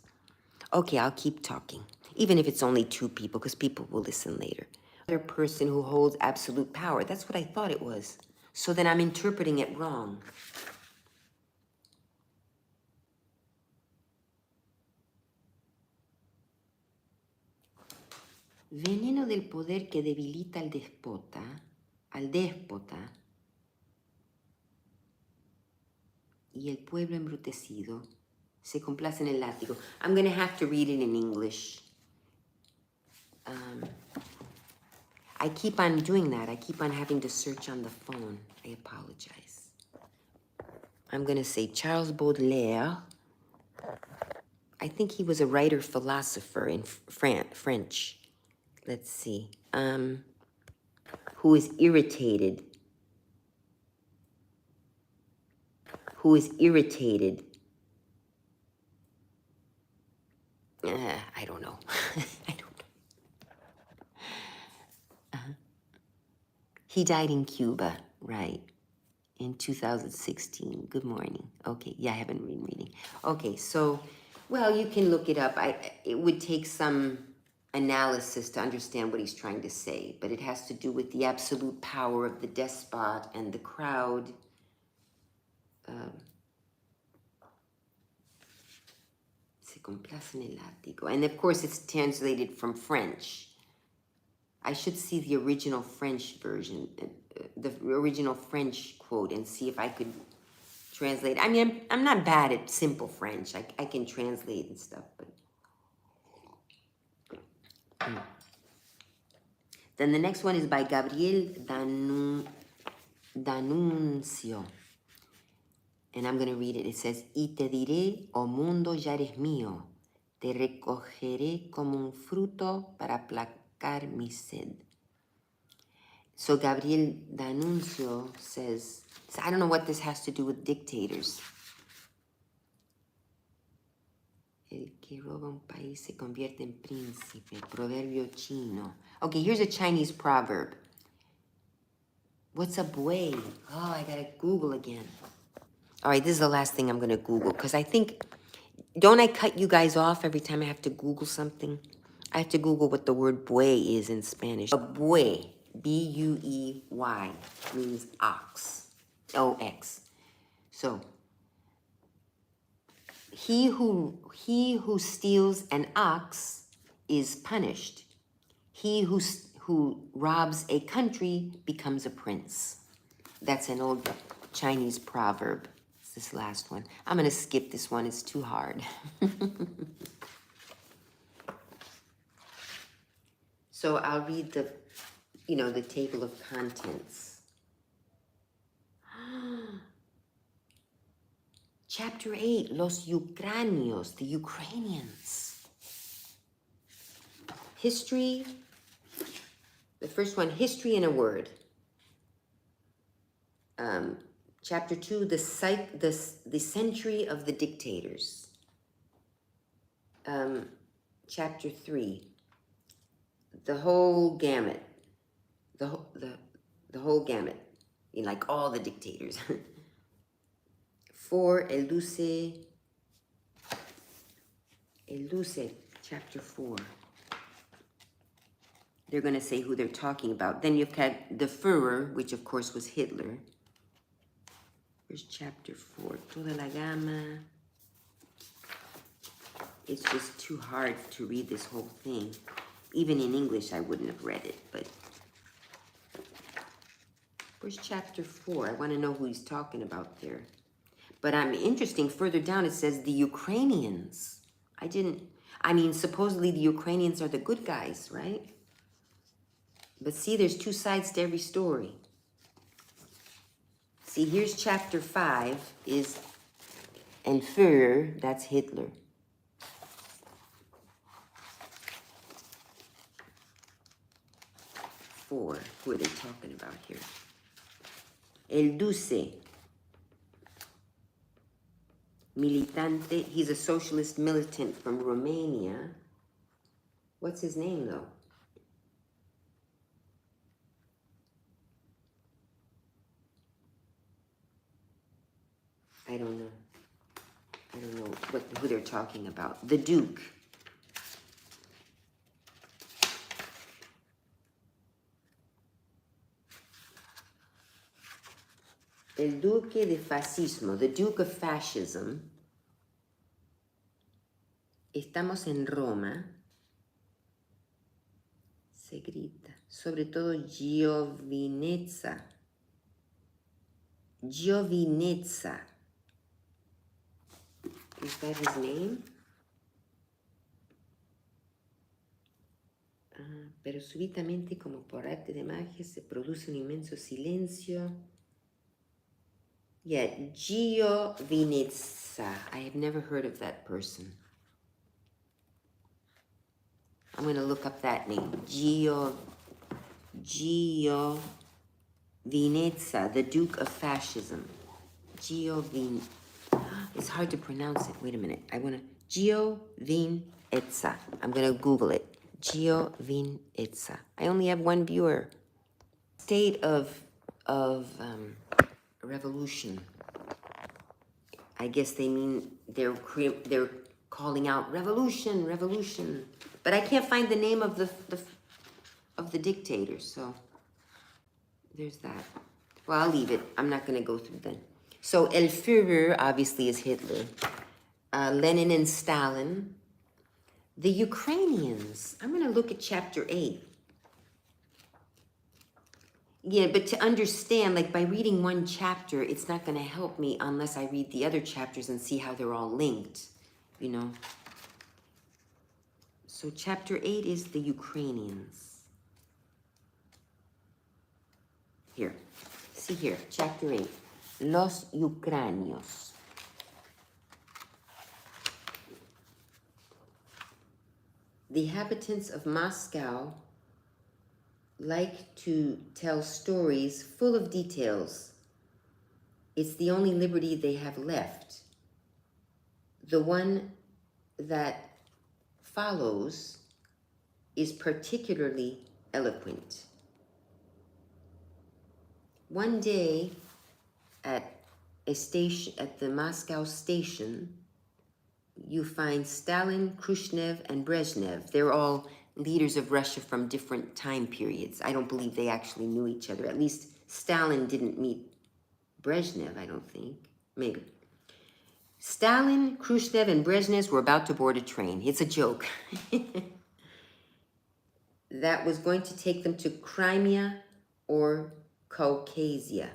Okay, I'll keep talking, even if it's only two people, because people will listen later. Another person who holds absolute power. That's what I thought it was. So then I'm interpreting it wrong. Veneno del poder que debilita al déspota, y el pueblo embrutecido se complace en el látigo. I'm going to have to read it in English. I keep on doing that. I keep on having to search on the phone. I apologize. I'm going to say Charles Baudelaire. I think he was a writer philosopher in French. Let's see. Who is irritated. I don't know. I don't know. He died in Cuba, right? In 2016. Good morning. Okay, yeah, I haven't been reading. Okay, so, well, you can look it up. It would take some analysis to understand what he's trying to say, but it has to do with the absolute power of the despot and the crowd. Se complace en el látigo. And of course, it's translated from French. I should see the original French version, the original French quote, and see if I could translate. I mean, I'm not bad at simple French. I can translate and stuff, but. Then the next one is by Gabriel D'Annunzio. And I'm going to read it. It says, Y te diré, oh mundo, ya eres mío. Te recogeré como un fruto para aplacar mi sed. So Gabriel D'Annunzio says, so I don't know what this has to do with dictators. El que roba un país se convierte en príncipe. Proverbio chino. Okay, here's a Chinese proverb. What's a buey? Oh, I gotta Google again. All right, this is the last thing I'm gonna Google, because I think, don't I cut you guys off every time I have to Google something? I have to Google what the word buey is in Spanish. A buey, B-U-E-Y, means ox, O-X. So, he who steals an ox is punished. He who robs a country becomes a prince. That's an old Chinese proverb. It's this last one. I'm going to skip this one. It's too hard. So I'll read the table of contents. Chapter 8, Los Ucranios, the Ukrainians. History, the first one, history in a word. Chapter 2, the century of the dictators. Chapter 3, the whole gamut. The whole gamut, like all the dictators. 4, El Duce, chapter 4. They're going to say who they're talking about. Then you've got the Führer, which of course was Hitler. Here's chapter 4, Toda la Gama. It's just too hard to read this whole thing. Even in English, I wouldn't have read it, but. Where's chapter 4? I want to know who he's talking about there. But I'm interesting, further down it says the Ukrainians. I mean, supposedly the Ukrainians are the good guys, right? But see, there's two sides to every story. See, here's chapter 5 is El Führer, that's Hitler. Four, who are they talking about here? El Duce, militante, he's a socialist militant from Romania. What's his name, though? I don't know. I don't know who they're talking about. The Duke. El Duque de Fascismo, the Duke of Fascism. Estamos en Roma. Se grita. Sobre todo Giovinezza. Giovinezza. Is that his name? Pero súbitamente, como por arte de magia, se produce un inmenso silencio. Yeah, Giovinezza. I have never heard of that person. I'm going to look up that name. Giovinezza, the Duke of Fascism. It's hard to pronounce it. Wait a minute. Giovinezza. I'm going to Google it. Giovinezza. I only have one viewer. State of revolution. I guess they mean they're calling out revolution, revolution. But I can't find the name of the dictators, so there's that. Well, I'll leave it. I'm not going to go through them. So El Führer obviously is Hitler. Lenin and Stalin. The Ukrainians. I'm going to look at chapter 8. Yeah, but to understand, like by reading one chapter, it's not going to help me unless I read the other chapters and see how they're all linked, you know. So chapter 8 is the Ukrainians. Here, see here, chapter 8. Los Ucranios. The inhabitants of Moscow like to tell stories full of details. It's the only liberty they have left. The one that follows is particularly eloquent. One day at the Moscow station, you find Stalin, Khrushchev, and Brezhnev. They're all leaders of Russia from different time periods. I don't believe they actually knew each other. At least Stalin didn't meet Brezhnev, I don't think. Maybe. Stalin, Khrushchev, and Brezhnev were about to board a train. It's a joke. That was going to take them to Crimea or Caucasia.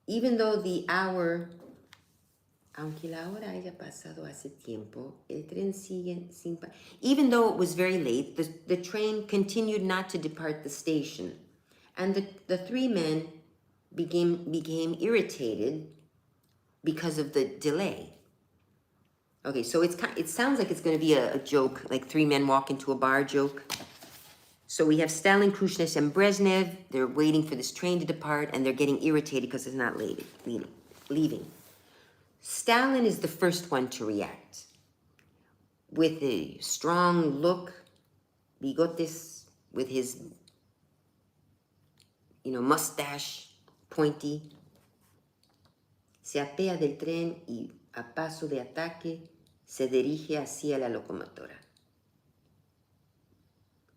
Even though the hour... Aunque la hora haya pasado hace tiempo, el tren sigue sin... Even though it was very late, the train continued not to depart the station. And the three men became irritated because of the delay. Okay, so it sounds like it's going to be a joke, like three men walk into a bar joke. So we have Stalin, Khrushchev, and Brezhnev. They're waiting for this train to depart, and they're getting irritated because it's not leaving. Stalin is the first one to react. With a strong look, bigotes, with his, mustache, pointy. Se apea del tren y a paso de ataque se dirige hacia la locomotora.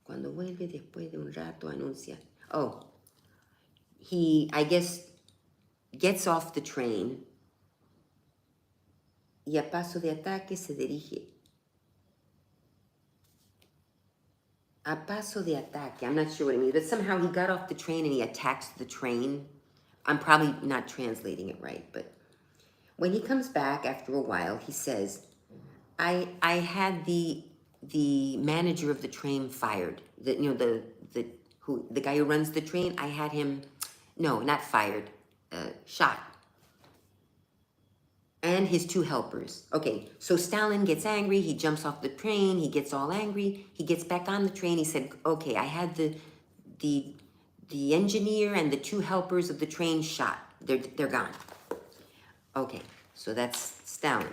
Cuando vuelve después de un rato anuncia. Oh, he, I guess, gets off the train y a paso de ataque se dirige. A paso de ataque, I'm not sure what it means, but somehow he got off the train and he attacked the train. I'm probably not translating it right, but when he comes back after a while, he says, I had the manager of the train fired. The guy who runs the train, I had him, no, not fired, shot. And his two helpers. Okay, so Stalin gets angry, he jumps off the train, he gets all angry, he gets back on the train, he said, okay, I had the engineer and the two helpers of the train shot. They're gone. Okay, so that's Stalin.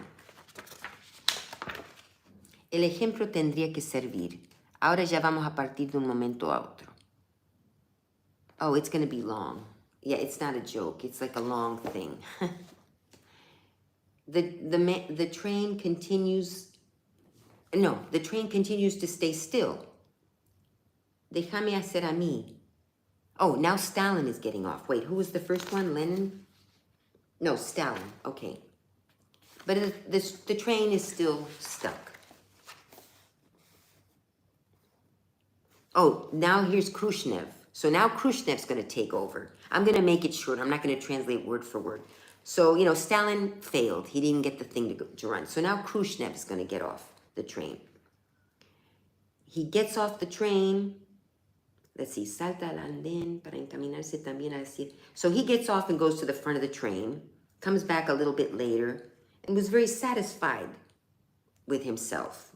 El ejemplo tendría que servir. Ahora ya vamos a partir de un momento a otro. Oh, it's going to be long. Yeah, it's not a joke. It's like a long thing. The train continues... No, the train continues to stay still. Déjame hacer a mí. Oh, now Stalin is getting off. Wait, who was the first one? Lenin? No, Stalin. Okay. But the train is still stuck. Oh, now here's Khrushchev. So now Khrushchev's going to take over. I'm going to make it short. I'm not going to translate word for word. So, you know, Stalin failed. He didn't get the thing to run. So now Khrushchev is going to get off the train. He gets off the train. Let's see. Salta al andén para encaminarse también hacia... So he gets off and goes to the front of the train. Comes back a little bit later. And was very satisfied with himself.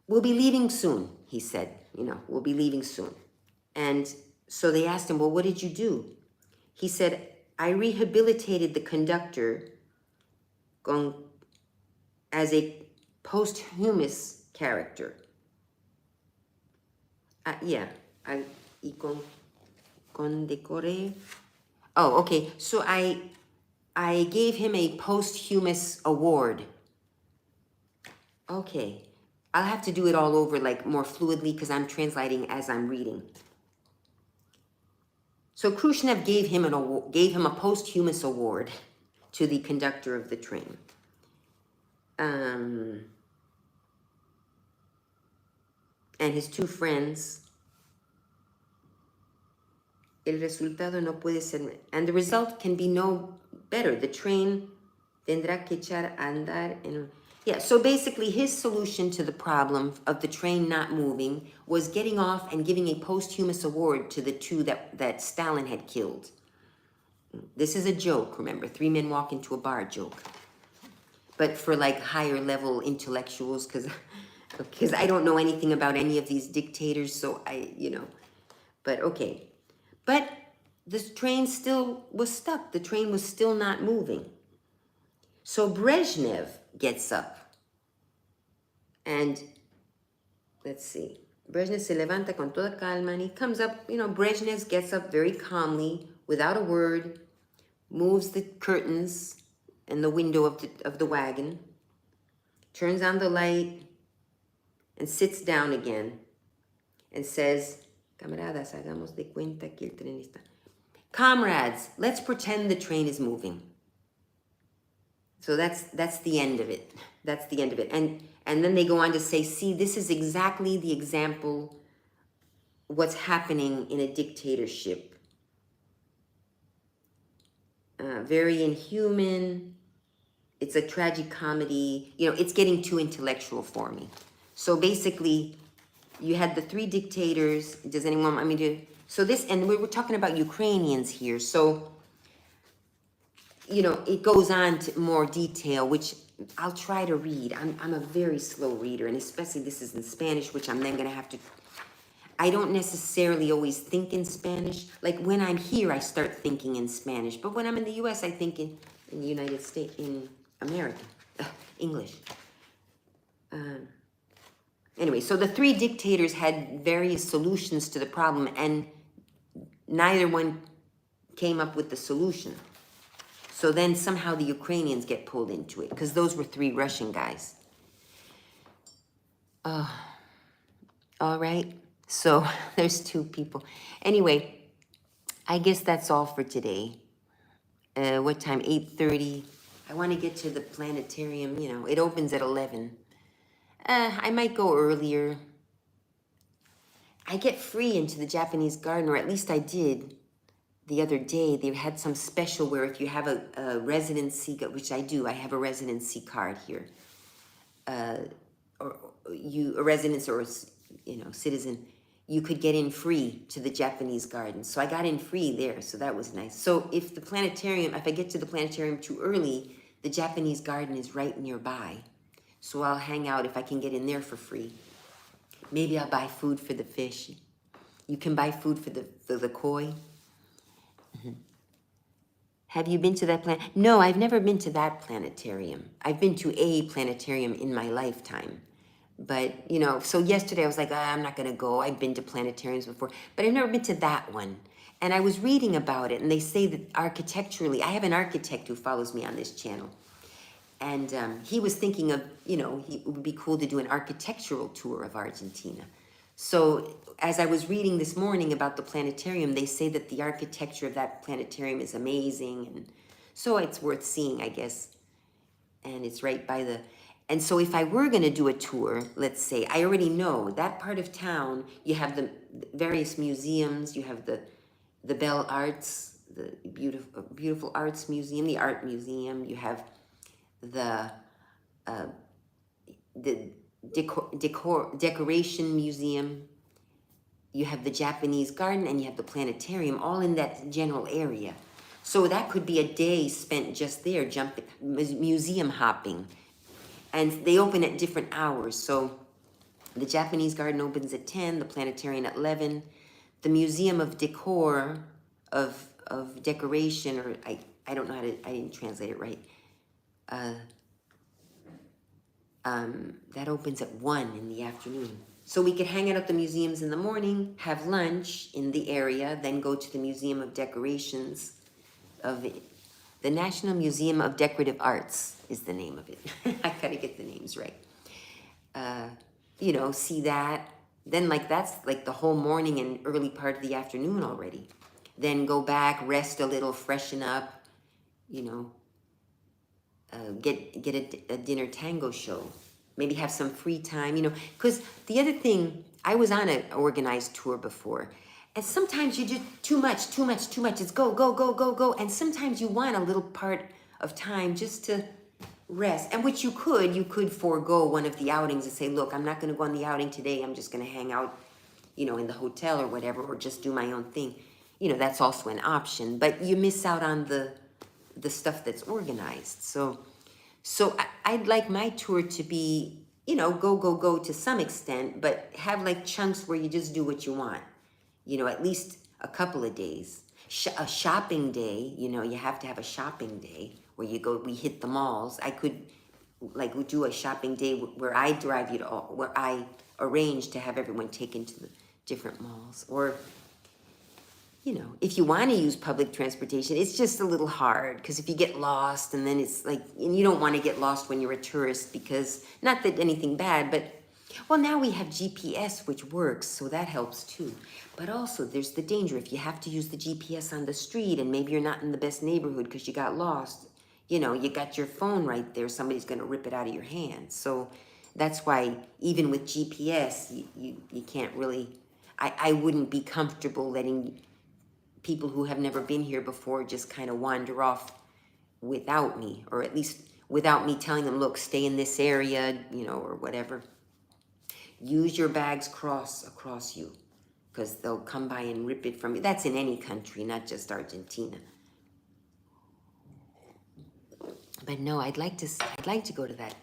We'll be leaving soon, he said. You know, we'll be leaving soon. And so they asked him, well, what did you do? He said, I rehabilitated the conductor as a posthumous character. Y con decoré. Oh, okay. So I gave him a posthumous award. Okay. I'll have to do it all over, like, more fluidly, because I'm translating as I'm reading. So Khrushchev gave him a posthumous award to the conductor of the train. And his two friends. El resultado no puede ser... And the result can be no better. The train tendrá que echar a andar en... Yeah, so basically his solution to the problem of the train not moving was getting off and giving a posthumous award to the two that Stalin had killed. This is a joke, remember, 3 men walk into a bar joke. But for like higher level intellectuals, because I don't know anything about any of these dictators, so but okay. But this train still was stuck. The train was still not moving. So Brezhnev gets up. And let's see. Brezhnev se levanta con toda calma. And he comes up, Brezhnev gets up very calmly, without a word, moves the curtains and the window of the wagon, turns on the light, and sits down again and says, Camaradas, hagamos de cuenta que el tren está. Comrades, let's pretend the train is moving. So that's the end of it. That's the end of it. And then they go on to say, see, this is exactly the example what's happening in a dictatorship. Very inhuman. It's a tragic comedy. It's getting too intellectual for me. So basically, you had the 3 dictators. Does anyone want me to... So this, and we were talking about Ukrainians here. So... it goes on to more detail, which I'll try to read. I'm a very slow reader, and especially this is in Spanish, which I'm then going to have to... I don't necessarily always think in Spanish. Like, when I'm here, I start thinking in Spanish. But when I'm in the U.S., I think in the United States, in America, English. Anyway, so the 3 dictators had various solutions to the problem, and neither one came up with the solution. So then somehow the Ukrainians get pulled into it, because those were 3 Russian guys. All right. So there's 2 people. Anyway, I guess that's all for today. What time? 8:30. I want to get to the planetarium. It opens at 11. I might go earlier. I get free into the Japanese garden, or at least I did. the other day, they had some special where if you have a residency, which I do, I have a residency card here, or you a resident or citizen, you could get in free to the Japanese garden. So I got in free there, so that was nice. So if I get to the planetarium too early, the Japanese garden is right nearby. So I'll hang out if I can get in there for free. Maybe I'll buy food for the fish. You can buy food for the koi. Have you been to that No, I've never been to that planetarium. I've been to a planetarium in my lifetime. But, so yesterday I was like, I'm not going to go. I've been to planetariums before, but I've never been to that one. And I was reading about it, and they say that architecturally, I have an architect who follows me on this channel. And he was thinking of, it would be cool to do an architectural tour of Argentina. So as I was reading this morning about the planetarium, they say that the architecture of that planetarium is amazing. And so it's worth seeing, I guess. And it's right by and so if I were going to do a tour, let's say, I already know that part of town, you have the various museums, you have the Bell Arts, the beautiful arts museum, the art museum, you have the decoration museum, you have the Japanese garden, and you have the planetarium, all in that general area. So that could be a day spent just there, museum hopping. And they open at different hours. So the Japanese garden opens at 10, the planetarium at 11, the Museum of Decor, of Decoration, or I don't know I didn't translate it right. That opens at 1 in the afternoon. So we could hang out at the museums in the morning, have lunch in the area, then go to the Museum of Decorations of the National Museum of Decorative Arts is the name of it. I gotta get the names right. See that. Then that's like the whole morning and early part of the afternoon already. Then go back, rest a little, freshen up, get a dinner tango show. Maybe have some free time, because the other thing, I was on an organized tour before, and sometimes you just too much. It's go, go, go, go, go. And sometimes you want a little part of time just to rest. And which you could forego one of the outings and say, look, I'm not going to go on the outing today. I'm just going to hang out, in the hotel or whatever, or just do my own thing. That's also an option. But you miss out on the stuff that's organized. So I'd like my tour to be, go to some extent, but have chunks where you just do what you want. At least a couple of days. A shopping day, you have to have a shopping day where we hit the malls. I could do a shopping day where I drive you to where I arrange to have everyone taken to the different malls. Or, if you want to use public transportation, it's just a little hard because if you get lost and then it's and you don't want to get lost when you're a tourist because, not that anything bad, but well, now we have GPS, which works, so that helps too. But also, there's the danger if you have to use the GPS on the street and maybe you're not in the best neighborhood because you got lost. You got your phone right there. Somebody's going to rip it out of your hand. So that's why even with GPS, you can't really... I wouldn't be comfortable letting people who have never been here before just kind of wander off without me, or at least without me telling them, look, stay in this area, or whatever. Use your bags across you, because they'll come by and rip it from you. That's in any country, not just Argentina. But no, I'd like to go to that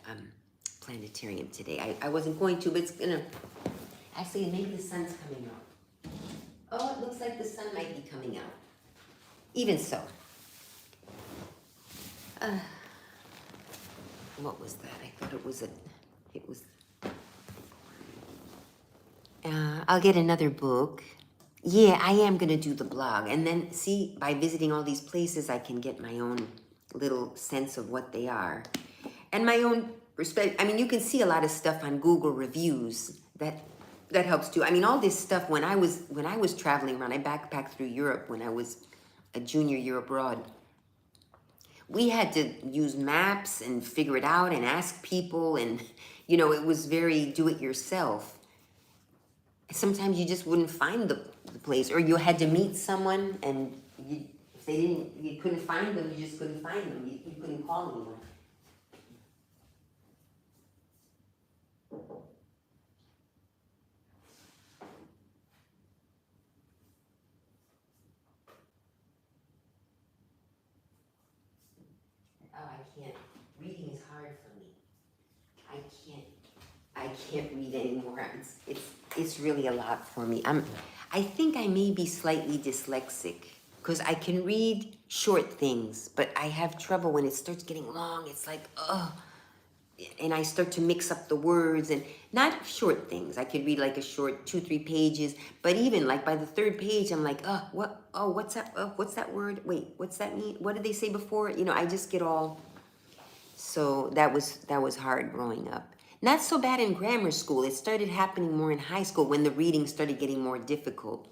planetarium today. I wasn't going to, but it's gonna. Actually, maybe the sun's coming out. Oh, it looks like the sun might be coming out. Even so. What was that? I thought it was I'll get another book. Yeah, I am going to do the blog. And then, see, by visiting all these places, I can get my own little sense of what they are. And my own respect. I mean, you can see a lot of stuff on Google reviews. That helps too. I mean, all this stuff, when I was traveling around, I backpacked through Europe when I was a junior year abroad. We had to use maps and figure it out and ask people. And, it was very do-it-yourself. Sometimes you just wouldn't find the place, or you had to meet someone and If they didn't, you couldn't find them, you just couldn't find them. You couldn't call anyone. Oh, I can't. Reading is hard for me. I can't read anymore. It's really a lot for me. I think I may be slightly dyslexic because I can read short things, but I have trouble when it starts getting long. It's like, oh, and I start to mix up the words, and not short things. I could read like a short 2-3 pages, but even like by the 3rd page, I'm like, what? Oh, what's that? What's that word? Wait, what's that mean? What did they say before? You know, I just get all. So that was hard growing up. Not so bad in grammar school. It started happening more in high school when the reading started getting more difficult.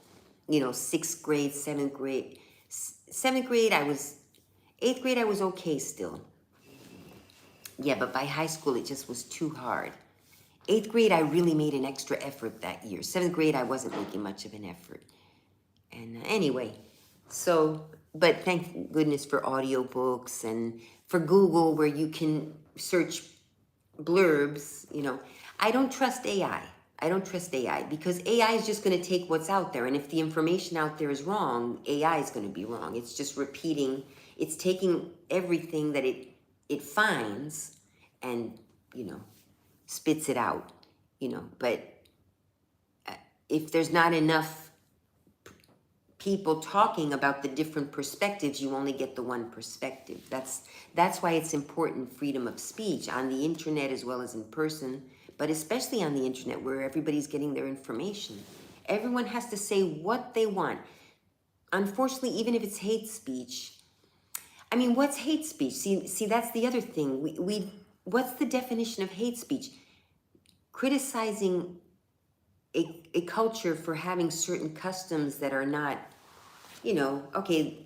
You know, 6th grade, 7th grade. 7th grade, 8th grade, I was okay still. Yeah, but by high school, it just was too hard. 8th grade, I really made an extra effort that year. 7th grade, I wasn't making much of an effort. And anyway, so, but thank goodness for audiobooks and for Google where you can search blurbs, you know. I don't trust AI. I don't trust AI because AI is just going to take what's out there. And if the information out there is wrong, AI is going to be wrong. It's just repeating. It's taking everything that it finds and, you know, spits it out, you know. But if there's not enough people talking about the different perspectives, you only get the one perspective. That's why it's important, freedom of speech on the internet as well as in person, but especially on the internet where everybody's getting their information. Everyone has to say what they want. Unfortunately, even if it's hate speech, I mean, what's hate speech? See, that's the other thing. What's the definition of hate speech? Criticizing a culture for having certain customs that are not, you know, okay,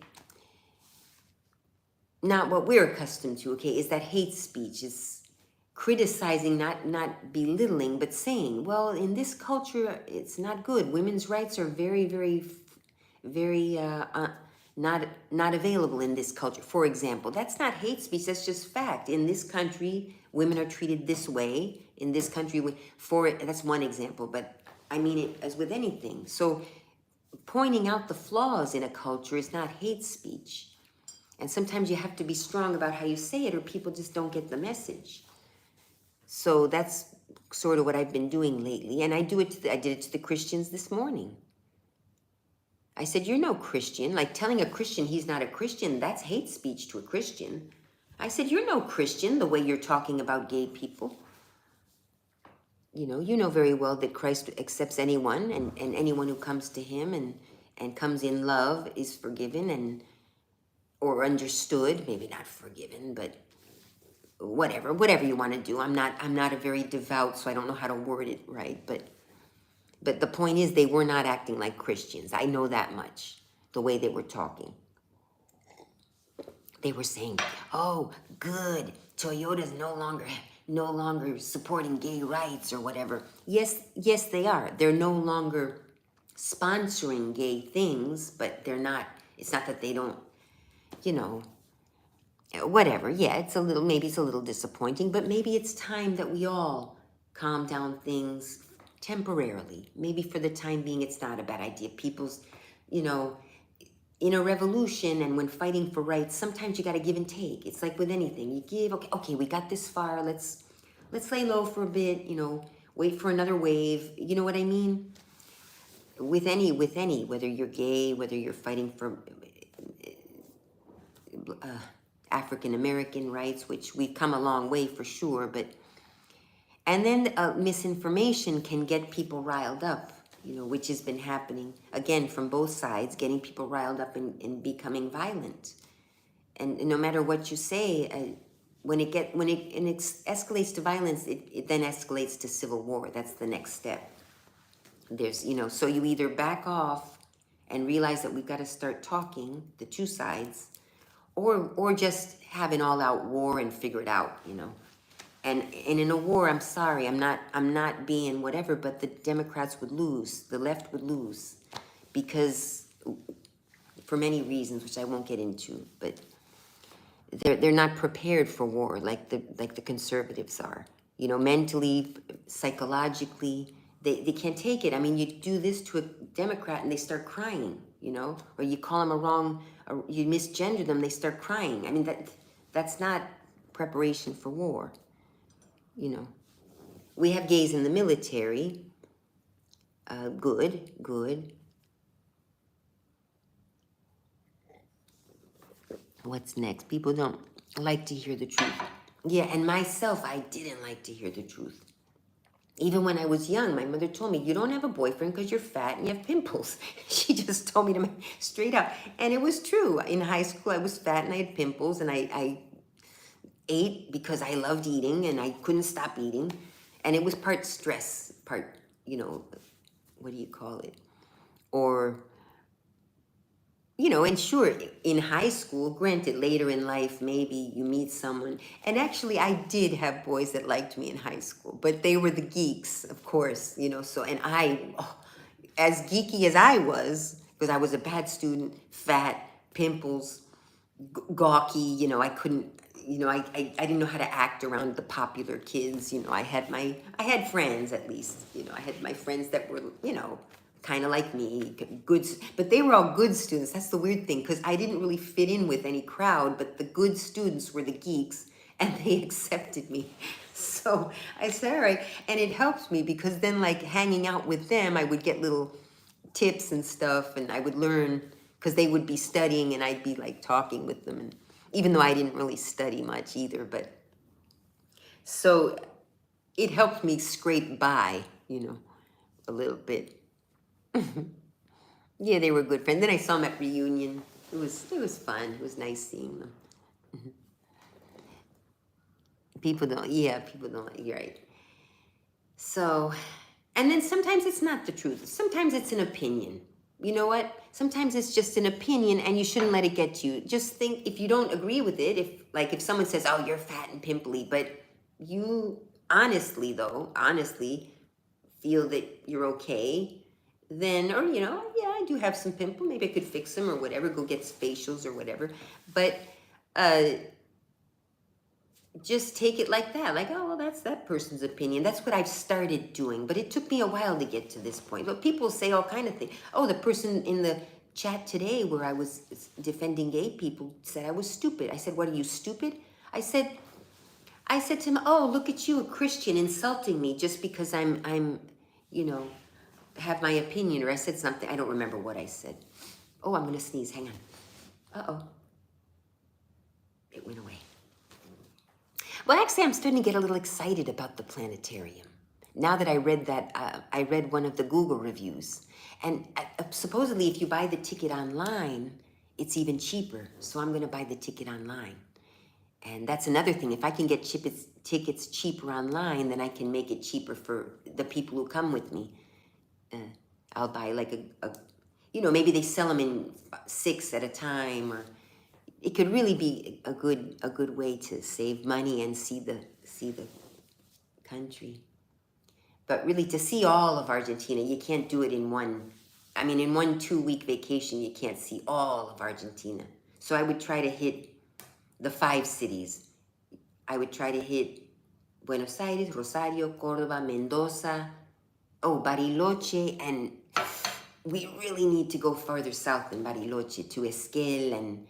not what we're accustomed to, okay, is that hate speech. Is criticizing, not belittling, but saying, well, in this culture, it's not good. Women's rights are very, very, very not available in this culture. For example, that's not hate speech. That's just fact. In this country, women are treated this way. In this country, that's one example, but I mean it as with anything. So pointing out the flaws in a culture is not hate speech. And sometimes you have to be strong about how you say it or people just don't get the message. So that's sort of what I've been doing lately. And I did it to the Christians this morning. I said, you're no Christian. Like telling a Christian he's not a Christian, that's hate speech to a Christian. I said, you're no Christian the way you're talking about gay people. You know very well that Christ accepts anyone and anyone who comes to him and comes in love is forgiven or understood, maybe not forgiven, but whatever you want to do. I'm not a very devout, so I don't know how to word it right, but the point is they were not acting like Christians. I know that much, the way they were talking. They were saying, oh, good, Toyota's no longer supporting gay rights or whatever. Yes, they are. They're no longer sponsoring gay things, but it's not that they don't, you know, whatever. Yeah, maybe it's a little disappointing, but maybe it's time that we all calm down things temporarily. Maybe for the time being, it's not a bad idea. People's, you know, in a revolution and when fighting for rights, sometimes you got to give and take. It's like with anything. You give, okay, we got this far. Let's lay low for a bit, you know, wait for another wave. You know what I mean? With any, whether you're gay, whether you're fighting for African-American rights, which we've come a long way for sure, and then misinformation can get people riled up, you know, which has been happening, again, from both sides, getting people riled up and becoming violent. And no matter what you say, when it escalates to violence, it then escalates to civil war. That's the next step. There's, you know, so you either back off and realize that we've got to start talking, the two sides, or just have an all-out war and figure it out, you know. And in a war, I'm sorry, I'm not being whatever, but the Democrats would lose, the left would lose, because for many reasons, which I won't get into, but they're not prepared for war like the conservatives are. You know, mentally, psychologically, they can't take it. I mean, you do this to a Democrat and they start crying, you know, or you call them you misgender them, they start crying. I mean, that's not preparation for war, you know. We have gays in the military. Good. What's next? People don't like to hear the truth. Yeah, and myself, I didn't like to hear the truth. Even when I was young, my mother told me, you don't have a boyfriend because you're fat and you have pimples. She just told me to straight up. And it was true. In high school, I was fat and I had pimples, and I ate because I loved eating and I couldn't stop eating. And it was part stress, part, you know, what do you call it? Or, you know, and sure, in high school, granted, later in life, maybe you meet someone. And actually, I did have boys that liked me in high school, but they were the geeks, of course, you know. So, and as geeky as I was, because I was a bad student, fat, pimples, gawky, you know, I couldn't, you know, I didn't know how to act around the popular kids. You know, I had friends, at least, you know, I had my friends that were, you know, kind of like me, good, but they were all good students. That's the weird thing, because I didn't really fit in with any crowd, but the good students were the geeks, and they accepted me. So I said, all right, and it helped me, because then, like, hanging out with them, I would get little tips and stuff, and I would learn, because they would be studying, and I'd be, like, talking with them, and even though I didn't really study much either, but, so it helped me scrape by, you know, a little bit. Yeah, they were good friends. Then I saw them at reunion. It was fun. It was nice seeing them. People don't. You're right. So, and then sometimes it's not the truth. Sometimes it's an opinion. You know what? Sometimes it's just an opinion, and you shouldn't let it get to you. Just think, if you don't agree with it, if someone says, "Oh, you're fat and pimply," but you honestly feel that you're okay, then, or, you know, yeah, I do have some pimple, maybe I could fix them or whatever, go get facials or whatever, but just take it like that, like, oh, well, that's that person's opinion. That's what I've started doing, but it took me a while to get to this point. But people say all kind of things. Oh, the person in the chat today where I was defending gay people said I was stupid. I said, what, are you stupid? I said to him, oh, look at you, a Christian, insulting me just because I'm, you know, have my opinion, or I said something. I don't remember what I said. Oh, I'm going to sneeze. Hang on. Uh-oh. It went away. Well, actually, I'm starting to get a little excited about the planetarium. Now that I read I read one of the Google reviews. And supposedly, if you buy the ticket online, it's even cheaper. So I'm going to buy the ticket online. And that's another thing. If I can get tickets cheaper online, then I can make it cheaper for the people who come with me. I'll buy like you know, maybe they sell them in 6 at a time, or it could really be a good way to save money and see the country. But really, to see all of Argentina, you can't do it in one. I mean, in 1 2-week vacation, you can't see all of Argentina. So I would try to hit the 5 cities. I would try to hit Buenos Aires, Rosario, Córdoba, Mendoza, Bariloche, and we really need to go farther south than Bariloche to Esquel and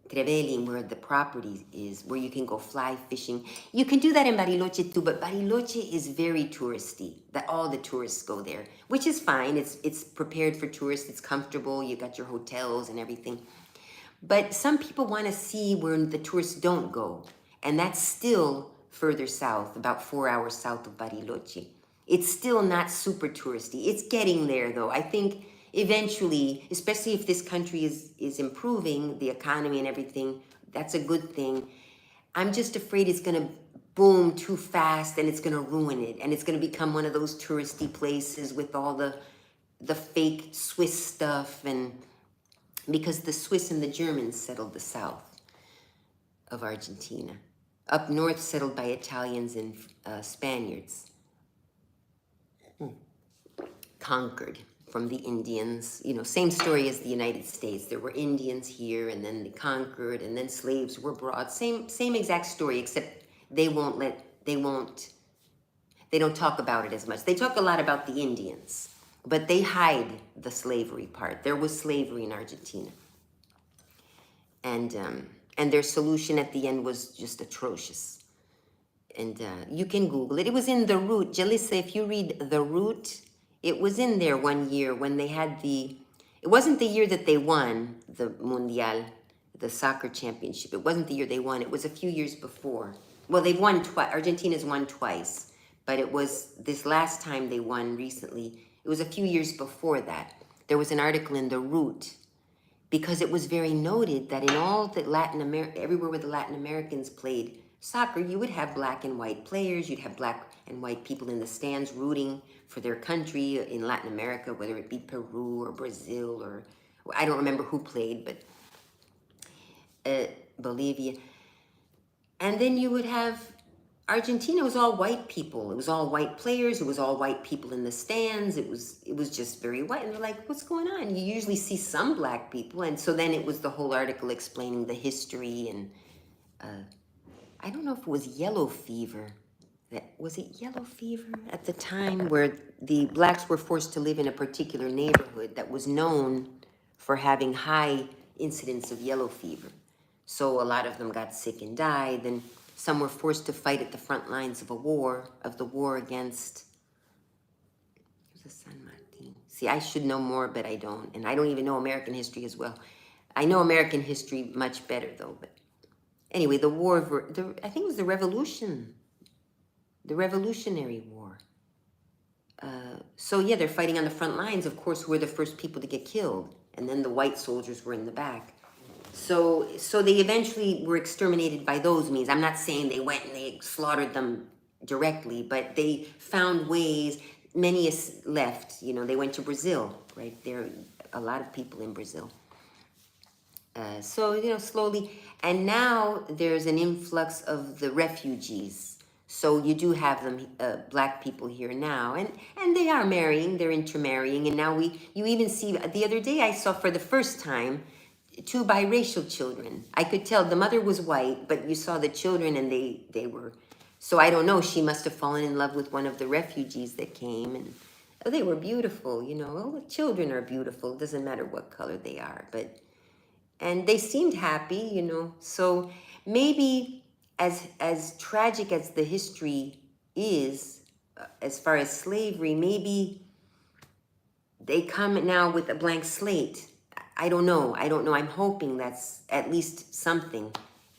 Trevelin, where the property is, where you can go fly fishing. You can do that in Bariloche too, but Bariloche is very touristy. That all the tourists go there, which is fine. It's prepared for tourists. It's comfortable. You got your hotels and everything. But some people want to see where the tourists don't go, and that's still further south, about 4 hours south of Bariloche. It's still not super touristy. It's getting there, though. I think eventually, especially if this country is improving, the economy and everything, that's a good thing. I'm just afraid it's going to boom too fast, and it's going to ruin it. And it's going to become one of those touristy places with all the fake Swiss stuff, and because the Swiss and the Germans settled the south of Argentina. Up north, settled by Italians and Spaniards. Conquered. from the Indians. You know, same story as the United States. There were Indians here, and then they conquered, and then slaves were brought. Same exact story, except they don't talk about it as much. They talk a lot about the Indians, but they hide the slavery part. There was slavery in Argentina, and their solution at the end was just atrocious. And you can Google it. It was in The Root. Jalissa, if you read The Root, it was in there one year when they had it wasn't the year that they won the Mundial, the soccer championship. It wasn't the year they won. It was a few years before. Well, they've won twice. Argentina's won twice. But it was this last time they won recently. It was a few years before that. There was an article in The Root, because it was very noted that in all the everywhere where the Latin Americans played soccer, you would have black and white players. You'd have black and white people in the stands rooting for their country in Latin America, whether it be Peru or Brazil or I don't remember who played, but Bolivia. And then you would have Argentina. It was all white people. It was all white players. It was all white people in the stands. It was just very white. And they're like, what's going on? You usually see some black people. And so then it was the whole article explaining the history. And I don't know if it was yellow fever. Was it yellow fever at the time where the blacks were forced to live in a particular neighborhood that was known for having high incidence of yellow fever. So a lot of them got sick and died. And some were forced to fight at the front lines of the war against, it was San Martin. See, I should know more, but I don't. And I don't even know American history as well. I know American history much better, though. But anyway, I think it was the Revolution. The Revolutionary War. So yeah, they're fighting on the front lines, of course, who were the first people to get killed. And then the white soldiers were in the back. So they eventually were exterminated by those means. I'm not saying they went and they slaughtered them directly, but they found ways. Many left. You know, they went to Brazil, right? There are a lot of people in Brazil. So, you know, slowly. And now there's an influx of the refugees. So you do have them, black people here now. And they are marrying. They're intermarrying. And now you even see, the other day I saw for the first time, 2 biracial children. I could tell the mother was white, but you saw the children and they were, so I don't know, she must have fallen in love with one of the refugees that came, and they were beautiful, you know. Children are beautiful, it doesn't matter what color they are, and they seemed happy, you know. So maybe as tragic as the history is, as far as slavery, maybe they come now with a blank slate. I don't know. I'm hoping that's at least something,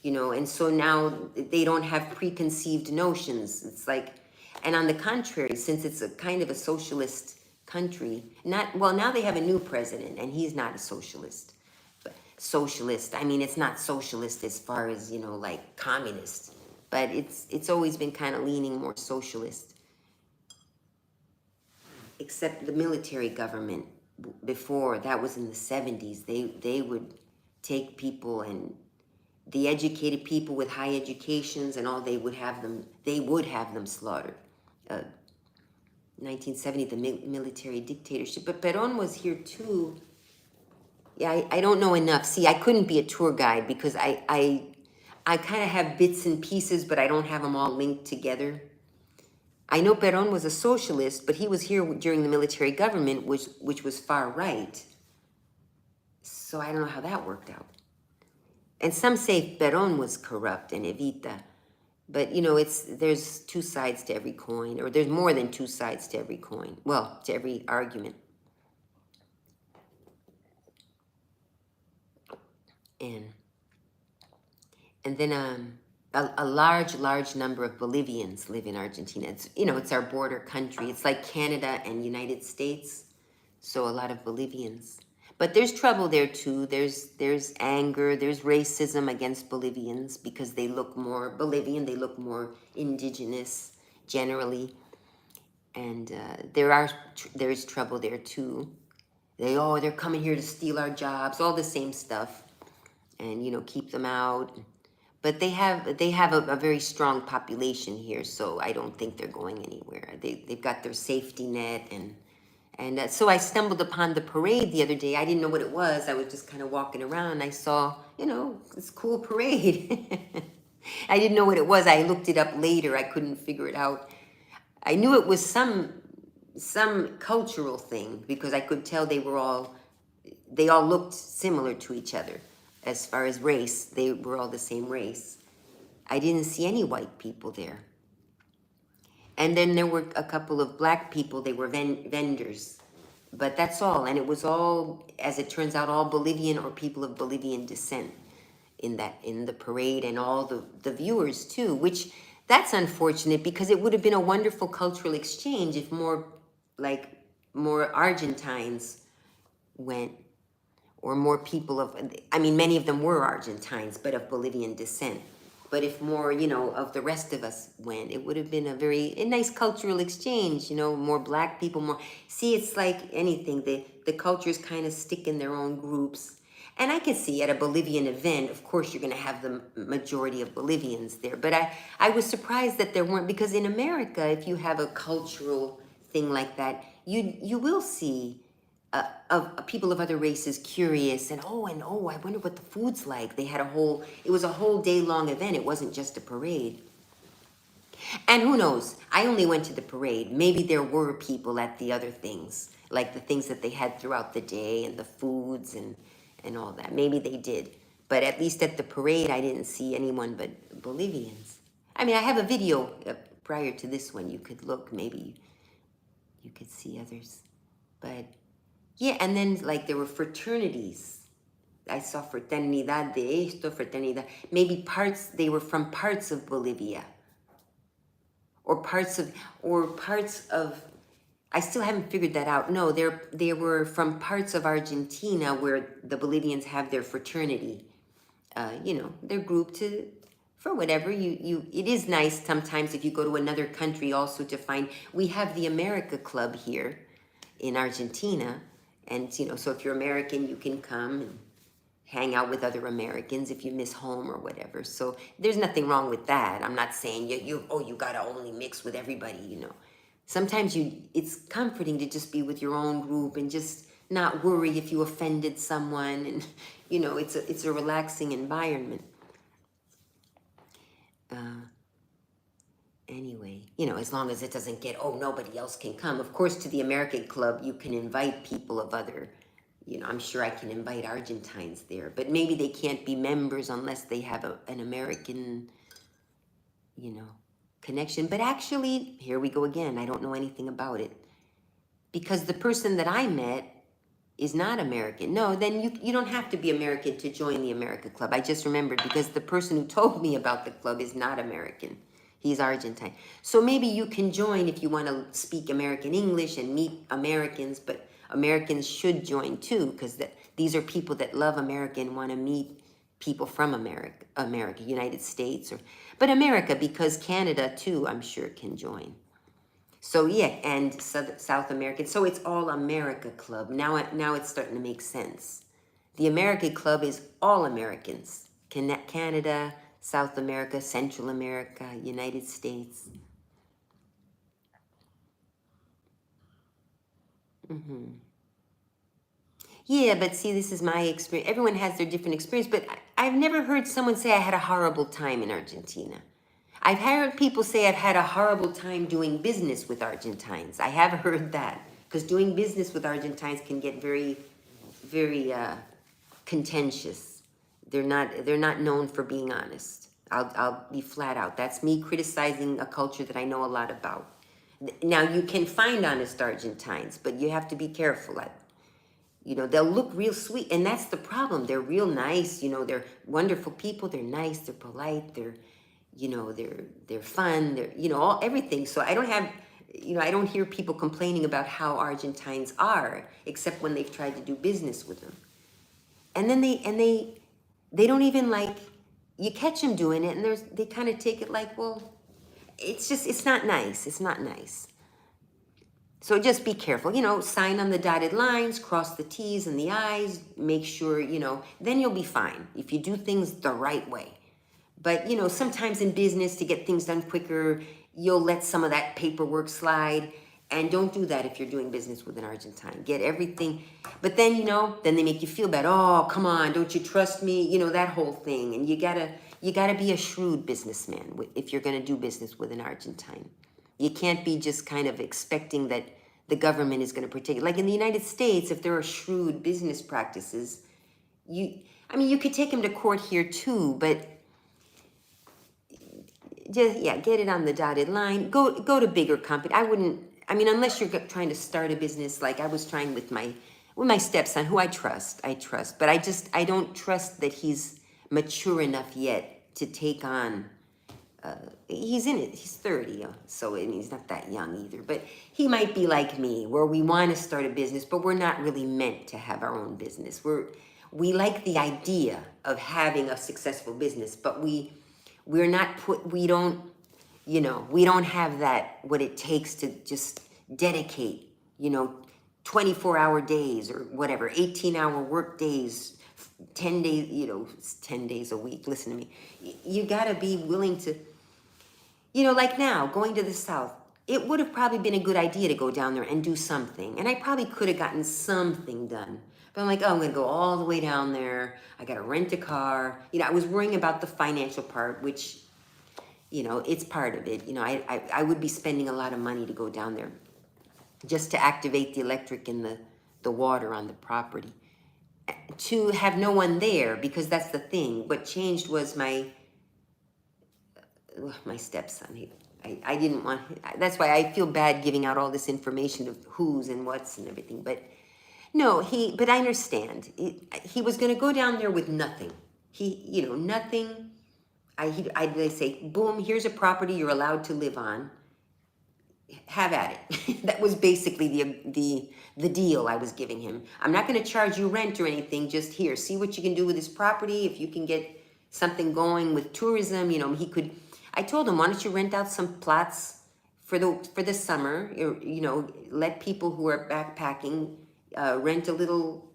you know. And so now they don't have preconceived notions. It's like, and on the contrary, since it's a kind of a socialist country, now they have a new president and he's not a socialist. But socialist, I mean, it's not socialist as far as, you know, like communist, but it's always been kind of leaning more socialist, except the military government. Before, that was in the 70s, they would take people, and the educated people with high educations and all, they would have them slaughtered. 1970, the military dictatorship. But Perón was here too. Yeah, I don't know enough. See, I couldn't be a tour guide because I kind of have bits and pieces, but I don't have them all linked together. I know Perón was a socialist, but he was here during the military government, which was far right. So I don't know how that worked out. And some say Perón was corrupt and Evita. But, you know, there's 2 sides to every coin, or there's more than 2 sides to every coin. Well, to every argument. And then a large number of Bolivians live in Argentina. It's, you know, it's our border country. It's like Canada and United States. So a lot of Bolivians. But there's trouble there too. There's anger, there's racism against Bolivians because they look more Bolivian, they look more indigenous generally. And there's trouble there too. They're coming here to steal our jobs, all the same stuff. And, you know, keep them out. But they have a very strong population here, so I don't think they're going anywhere. They've got their safety net, and And so I stumbled upon the parade the other day. I didn't know what it was. I was just kind of walking around. And I saw, this cool parade. I didn't know what it was. I looked it up later. I couldn't figure it out. I knew it was some cultural thing because I could tell they all looked similar to each other as far as race. They were all the same race. I didn't see any white people there. And then there were a couple of black people. They were vendors. But that's all. And it was all, as it turns out, all Bolivian or people of Bolivian descent in the parade, and all the viewers too, which that's unfortunate because it would have been a wonderful cultural exchange if more Argentines went, or more people many of them were Argentines, but of Bolivian descent. But if more, of the rest of us went, it would have been a nice cultural exchange, more black people, more. See, it's like anything. The cultures kind of stick in their own groups. And I can see at a Bolivian event, of course, you're going to have the majority of Bolivians there. But I was surprised that there weren't, because in America, if you have a cultural thing like that, you will see of people of other races curious and I wonder what the food's like. They had it was a whole day long event. It wasn't just a parade. And who knows? I only went to the parade. Maybe there were people at the other things, like the things that they had throughout the day and the foods and all that. Maybe they did. But at least at the parade, I didn't see anyone but Bolivians. I have a video prior to this one. You could look. Maybe you could see others. But yeah, and then there were fraternities. I saw fraternidad de esto, fraternidad. Maybe they were from parts of Bolivia. Or parts of, I still haven't figured that out. No, they were from parts of Argentina where the Bolivians have their fraternity. They're grouped for whatever. It is nice sometimes if you go to another country also to find, we have the America Club here in Argentina. And, so if you're American, you can come and hang out with other Americans if you miss home or whatever. So there's nothing wrong with that. I'm not saying you got to only mix with everybody, Sometimes it's comforting to just be with your own group and just not worry if you offended someone. And, it's a relaxing environment. Anyway, as long as it doesn't get, nobody else can come. Of course, to the American Club, you can invite people of other, I'm sure I can invite Argentines there. But maybe they can't be members unless they have an American, connection. But actually, here we go again. I don't know anything about it. Because the person that I met is not American. No, then you don't have to be American to join the America Club. I just remembered because the person who told me about the club is not American. He's Argentine. So maybe you can join if you want to speak American English and meet Americans, but Americans should join too, because these are people that love America and want to meet people from America, United States, but America, because Canada too, I'm sure, can join. So yeah, and South American. So it's all America Club. Now it's starting to make sense. The America Club is all Americans. Canada, South America, Central America, United States. Yeah, but see, this is my experience. Everyone has their different experience, but I've never heard someone say I had a horrible time in Argentina. I've heard people say I've had a horrible time doing business with Argentines. I have heard that, because doing business with Argentines can get very, very contentious. They're not known for being honest. I'll be flat out. That's me criticizing a culture that I know a lot about. Now, you can find honest Argentines, but you have to be careful. They'll look real sweet, and that's the problem. They're real nice. They're wonderful people. They're nice. They're polite. They're fun. They're everything. So I don't have, I don't hear people complaining about how Argentines are, except when they've tried to do business with them. And then they don't even you catch them doing it, and they kind of take it like, well, it's not nice. It's not nice. So just be careful, sign on the dotted lines, cross the T's and the I's, make sure, then you'll be fine if you do things the right way. But, sometimes in business, to get things done quicker, you'll let some of that paperwork slide. And don't do that if you're doing business with an Argentine. Get everything. But then, then they make you feel bad. Oh, come on, don't you trust me? That whole thing. And you gotta be a shrewd businessman if you're gonna do business with an Argentine. You can't be just kind of expecting that the government is gonna protect you. Like in the United States, if there are shrewd business practices, you could take him to court here too, but just, get it on the dotted line. Go to bigger company. Unless you're trying to start a business like I was trying with my stepson, who I trust, but I don't trust that he's mature enough yet to take on, he's 30, so he's not that young either, but he might be like me, where we want to start a business, but we're not really meant to have our own business. We like the idea of having a successful business, but we don't have that, what it takes to just dedicate, 24-hour days or whatever, 18-hour work days, 10 days, 10 days a week. Listen to me. You got to be willing to, like now, going to the South, it would have probably been a good idea to go down there and do something. And I probably could have gotten something done. But I'm like, oh, I'm going to go all the way down there. I got to rent a car. I was worrying about the financial part, which, it's part of it. I would be spending a lot of money to go down there just to activate the electric and the water on the property. To have no one there, because that's the thing. What changed was my stepson. I didn't want, that's why I feel bad giving out all this information of who's and what's and everything. But no, but I understand. He was going to go down there with nothing. Nothing. They say, boom, here's a property you're allowed to live on. Have at it. That was basically the deal I was giving him. I'm not going to charge you rent or anything. Just here, see what you can do with this property. If you can get something going with tourism, he could. I told him, why don't you rent out some plots for the summer? Let people who are backpacking rent a little.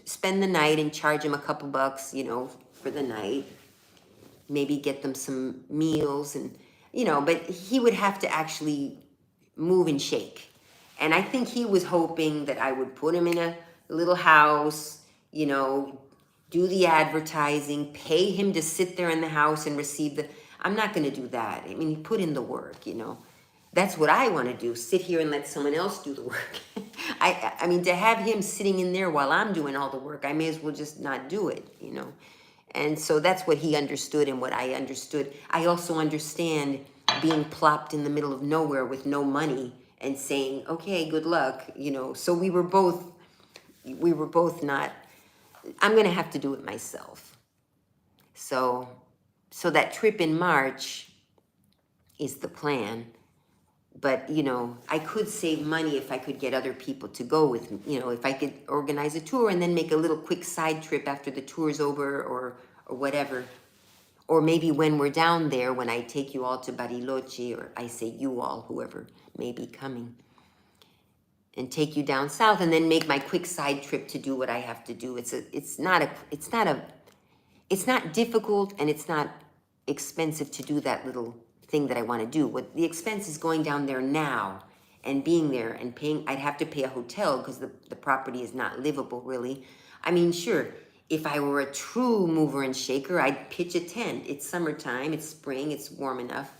Spend the night and charge them a couple bucks. For the night. Maybe get them some meals and. But he would have to actually move and shake. And I think he was hoping that I would put him in a little house, do the advertising, pay him to sit there in the house and receive I'm not going to do that. He put in the work, That's what I want to do, sit here and let someone else do the work. To have him sitting in there while I'm doing all the work, I may as well just not do it, And so that's what he understood and what I understood. I also understand being plopped in the middle of nowhere with no money and saying, okay, good luck, So we were both not, I'm going to have to do it myself. So that trip in March is the plan. But, I could save money if I could get other people to go with me, if I could organize a tour and then make a little quick side trip after the tour's over or whatever. Or maybe when we're down there, when I take you all to Bariloche, or I say you all, whoever may be coming, and take you down south and then make my quick side trip to do what I have to do. It's not difficult and it's not expensive to do that little thing that I want to do. What the expense is going down there now and being there and paying. I'd have to pay a hotel because the property is not livable really. Sure, if I were a true mover and shaker, I'd pitch a tent. It's summertime, it's spring, it's warm enough.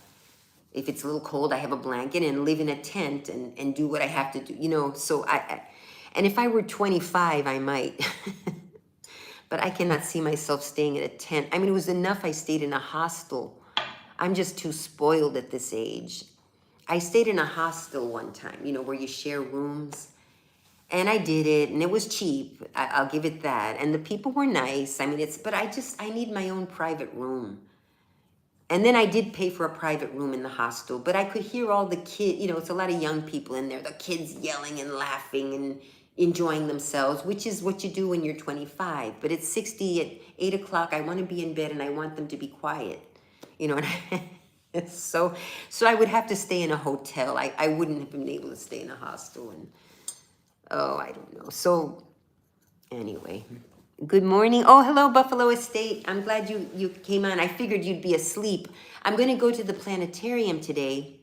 If it's a little cold, I have a blanket and live in a tent and do what I have to do, So and if I were 25, I might. But I cannot see myself staying in a tent. It was enough I stayed in a hostel. I'm just too spoiled at this age. I stayed in a hostel one time, where you share rooms. And I did it, and it was cheap. I'll give it that. And the people were nice. But I need my own private room. And then I did pay for a private room in the hostel, but I could hear all the kids, it's a lot of young people in there, the kids yelling and laughing and enjoying themselves, which is what you do when you're 25. But at 60, at 8 o'clock, I want to be in bed and I want them to be quiet. And so I would have to stay in a hotel. I wouldn't have been able to stay in a hostel. And I don't know. So anyway, good morning. Oh, hello, Buffalo Estate. I'm glad you came on. I figured you'd be asleep. I'm going to go to the planetarium today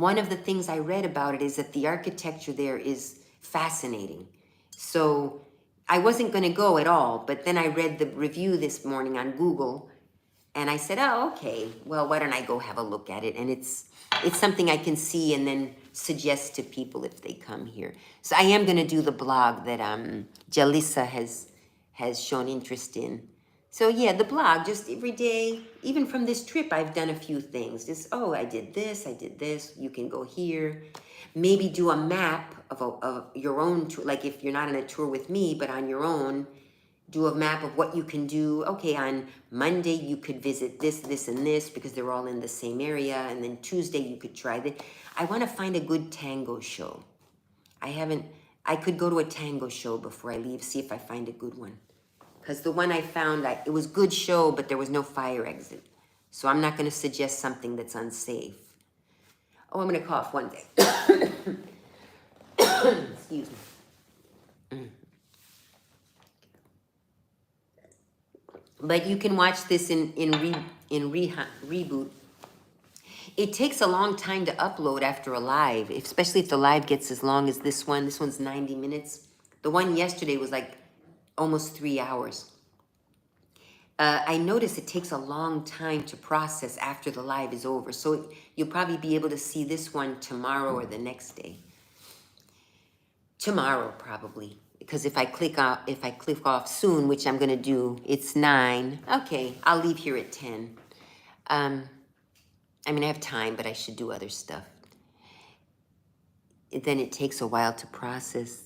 one of the things I read about it is that the architecture there is fascinating. So I wasn't going to go at all, but then I read the review this morning on Google, and I said, oh, okay, well, why don't I go have a look at it? And it's something I can see and then suggest to people if they come here. So I am going to do the blog that Jalissa has shown interest in. So yeah, the blog, just every day, even from this trip, I've done a few things. Just, oh, I did this, you can go here. Maybe do a map of your own tour, like if you're not on a tour with me, but on your own, do a map of what you can do. Okay, on Monday, you could visit this, this, and this, because they're all in the same area, and then Tuesday, you could try that. I want to find a good tango show. I could go to a tango show before I leave, see if I find a good one. Because the one I found, it was good show, but there was no fire exit. So I'm not going to suggest something that's unsafe. Oh, I'm going to cough one day. Excuse me. But you can watch this in Reboot. It takes a long time to upload after a live, especially if the live gets as long as this one. This one's 90 minutes. The one yesterday was like almost 3 hours. I notice it takes a long time to process after the live is over. So you'll probably be able to see this one tomorrow or the next day. Tomorrow, probably. Because if I click off soon, which I'm going to do, it's 9. Okay, I'll leave here at 10. I have time, but I should do other stuff. Then it takes a while to process.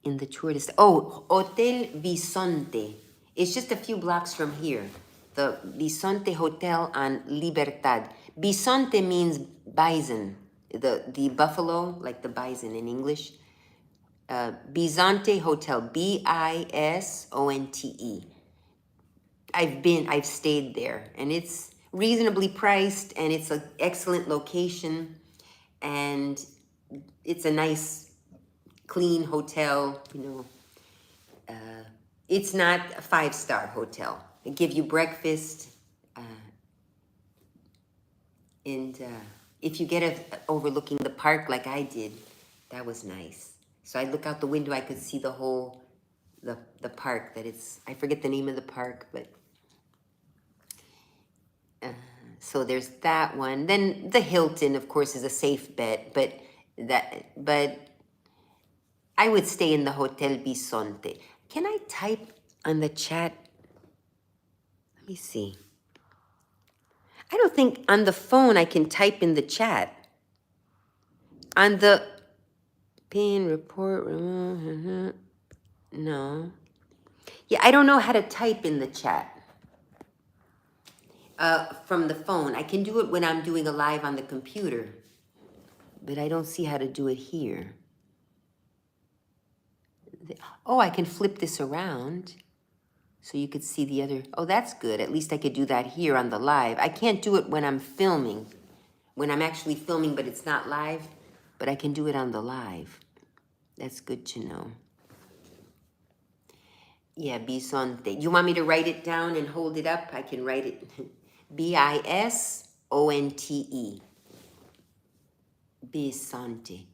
In the tour list. Oh, Hotel Bisonte. It's just a few blocks from here. The Bisonte Hotel on Libertad. Bisonte means bison. The buffalo, like the bison in English. Bisonte Hotel. Bisonte. I've stayed there, and it's reasonably priced, and it's an excellent location, and it's a nice, clean hotel, it's not a 5-star hotel. They give you breakfast, and if you get overlooking the park like I did, that was nice. So I look out the window, I could see the whole, the park I forget the name of the park, but so there's that one. Then the Hilton, of course, is a safe bet, but I would stay in the Hotel Bisonte. Can I type on the chat? Let me see. I don't think on the phone I can type in the chat. On the pin report, no. Yeah, I don't know how to type in the chat from the phone. I can do it when I'm doing a live on the computer, but I don't see how to do it here. Oh, I can flip this around so you could see the other. Oh, that's good. At least I could do that here on the live. I can't do it when I'm filming, when I'm actually filming, but it's not live, but I can do it on the live. That's good to know. Yeah, Bisonte. You want me to write it down and hold it up? I can write it. Bisonte. Bisonte.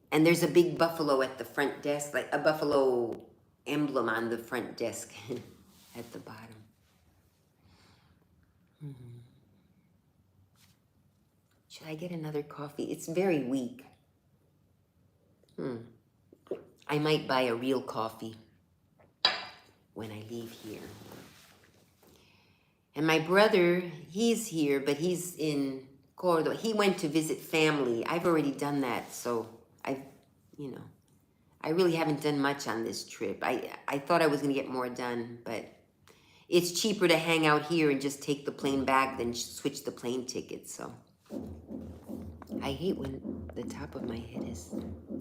And there's a big buffalo at the front desk, like a buffalo emblem on the front desk at the bottom. Mm-hmm. Should I get another coffee? It's very weak. I might buy a real coffee when I leave here. And my brother, he's here, but he's in Cordoba. He went to visit family. I've already done that, so I really haven't done much on this trip. I thought I was going to get more done, but it's cheaper to hang out here and just take the plane back than switch the plane ticket, so. I hate when the top of my head is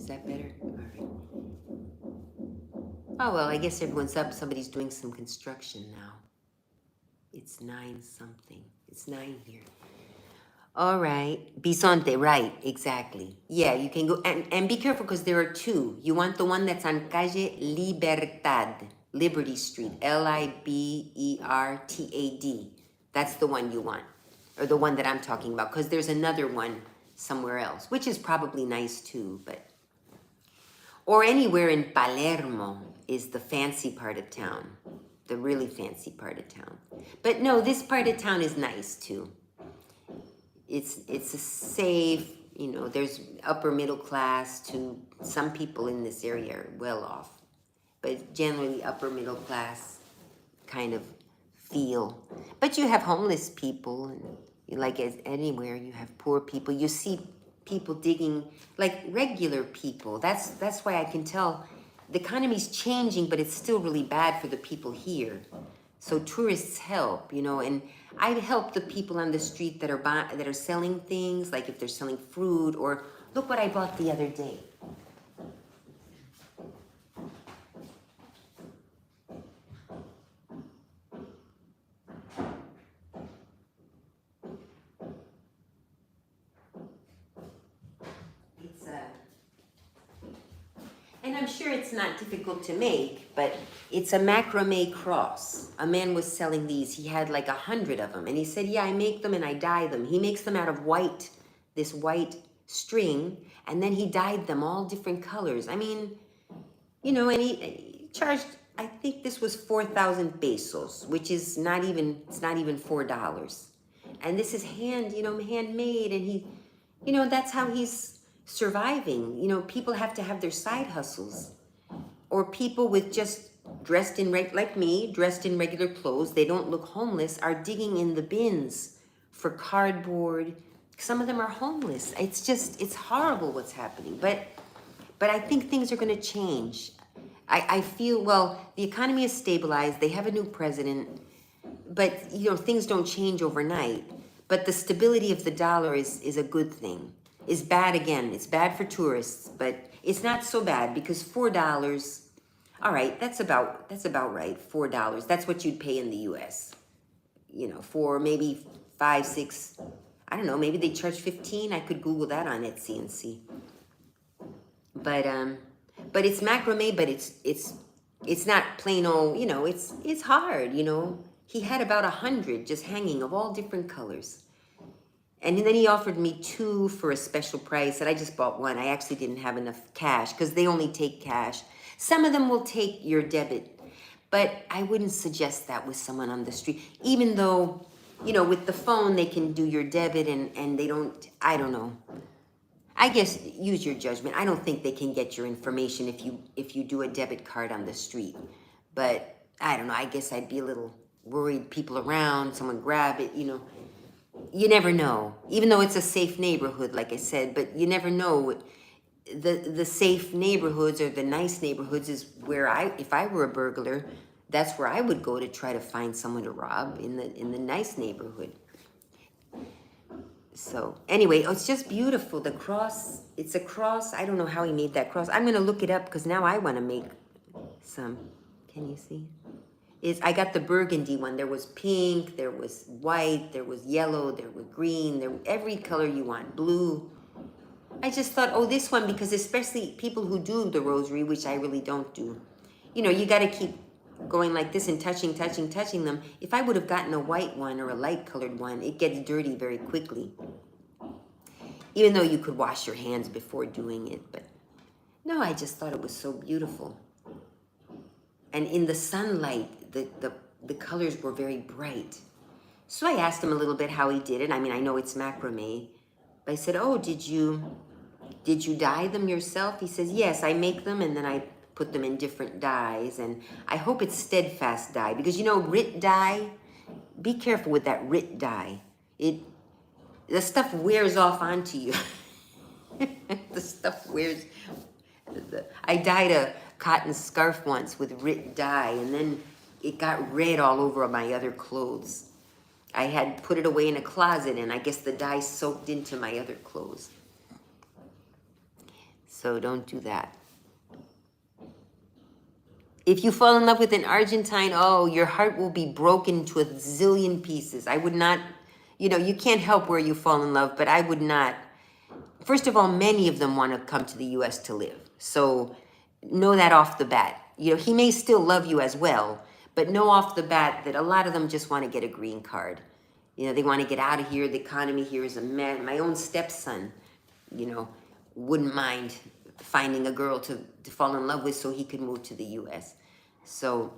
that better? All right. Oh, well, I guess everyone's up. Somebody's doing some construction now. It's 9 something. It's 9 here. All right. Bisonte, right, exactly. Yeah, you can go, and be careful because there are 2. You want the one that's on Calle Libertad, Liberty Street, Libertad. That's the one you want. or the one that I'm talking about, because there's another one somewhere else, which is probably nice too, but, or anywhere in Palermo is the fancy part of town, the really fancy part of town. But no, this part of town is nice too. It's a safe, you know, there's upper middle class to some people in this area are well off, but generally upper middle class kind of feel. But you have homeless people, and like as anywhere, you have poor people. You see people digging, like regular people. That's why I can tell the economy's changing, but it's still really bad for the people here. So tourists help, you know, and I help the people on the street that are selling things, like if they're selling fruit, or look what I bought the other day. And I'm sure it's not difficult to make, but it's a macrame cross. A man was selling these. He had like 100 of them. And he said, yeah, I make them and I dye them. He makes them out of white, this white string, and then he dyed them all different colors. I mean, you know, and he charged, I think this was 4,000 pesos, which is not even, it's not even $4. And this is handmade, and he, you know, that's how he's surviving. You know, people have to have their side hustles, or people with just dressed in like me, dressed in regular clothes, they don't look homeless, are digging in the bins for cardboard. Some of them are homeless. It's horrible what's happening, but I think things are going to change. I feel, well, the economy is stabilized, they have a new president, but you know, things don't change overnight. But the stability of the dollar is a good thing. Is bad again. It's bad for tourists, but it's not so bad because $4. All right, that's about right. $4. That's what you'd pay in the U.S. You know, for maybe 5, 6. I don't know. Maybe they charge 15. I could Google that on Etsy and see. But it's macrame. But it's not plain old. You know, it's hard. You know, he had about 100 just hanging of all different colors. And then he offered me 2 for a special price, and I just bought 1. I actually didn't have enough cash because they only take cash. Some of them will take your debit, but I wouldn't suggest that with someone on the street, even though, you know, with the phone, they can do your debit and they don't, I don't know. I guess use your judgment. I don't think they can get your information if you do a debit card on the street. But I don't know, I guess I'd be a little worried, people around, someone grab it, you know. You never know, even though it's a safe neighborhood, like I said, but you never know. The safe neighborhoods or the nice neighborhoods is where if I were a burglar, that's where I would go to try to find someone to rob, in the nice neighborhood. So anyway, it's just beautiful. The cross, it's a cross. I don't know how he made that cross. I'm going to look it up because now I want to make some. Can you see? I got the burgundy one. There was pink, there was white, there was yellow, there was green, every color you want, blue. I just thought, oh, this one, because especially people who do the rosary, which I really don't do, you know, you got to keep going like this and touching them. If I would have gotten a white one or a light colored one, it gets dirty very quickly. Even though you could wash your hands before doing it, but no, I just thought it was so beautiful. And in the sunlight, the colors were very bright. So I asked him a little bit how he did it. I mean, I know it's macrame. But I said, oh, did you dye them yourself? He says, yes, I make them and then I put them in different dyes. And I hope it's steadfast dye. Because, you know, RIT dye, be careful with that RIT dye. The stuff wears off onto you. The stuff wears. I dyed a cotton scarf once with RIT dye, and then it got red all over my other clothes. I had put it away in a closet, and I guess the dye soaked into my other clothes. So don't do that. If you fall in love with an Argentine, oh, your heart will be broken to a zillion pieces. I would not, you know, you can't help where you fall in love, but I would not. First of all, many of them want to come to the U.S. to live. So know that off the bat. You know, he may still love you as well, but know off the bat that a lot of them just want to get a green card. You know, they want to get out of here. The economy here is a mess. My own stepson, you know, wouldn't mind finding a girl to fall in love with so he could move to the U.S. So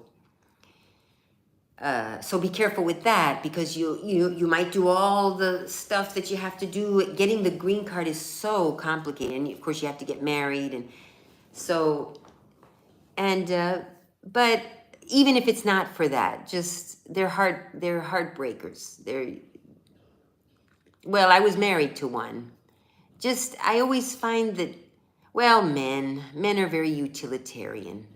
so be careful with that, because you might do all the stuff that you have to do. Getting the green card is so complicated, and of course you have to get married, and so but even if it's not for that, just they're heartbreakers. Well, I was married to one. Just I always find that, well, men are very utilitarian.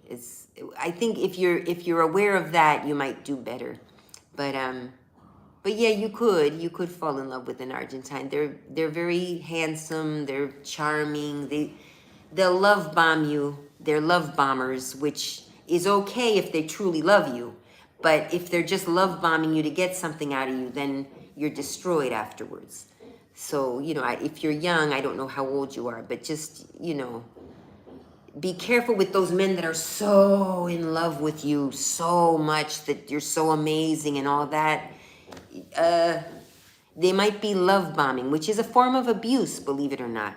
I think if you're aware of that, you might do better. But yeah, you could fall in love with an Argentine. They're very handsome. They're charming. They'll love bomb you. They're love bombers, which is okay if they truly love you. But if they're just love bombing you to get something out of you, then you're destroyed afterwards. So, you know, if you're young, I don't know how old you are, but just, you know, be careful with those men that are so in love with you so much that you're so amazing and all that. They might be love bombing, which is a form of abuse, believe it or not.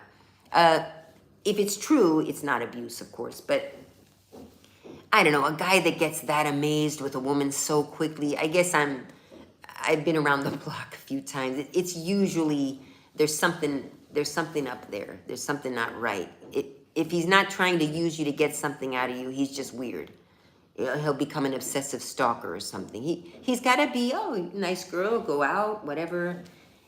If it's true, it's not abuse, of course, but I don't know, a guy that gets that amazed with a woman so quickly, I guess I've been around the block a few times. It's usually, there's something up there. There's something not right. If he's not trying to use you to get something out of you, he's just weird. He'll become an obsessive stalker or something. He's got to be, oh, nice girl, go out, whatever,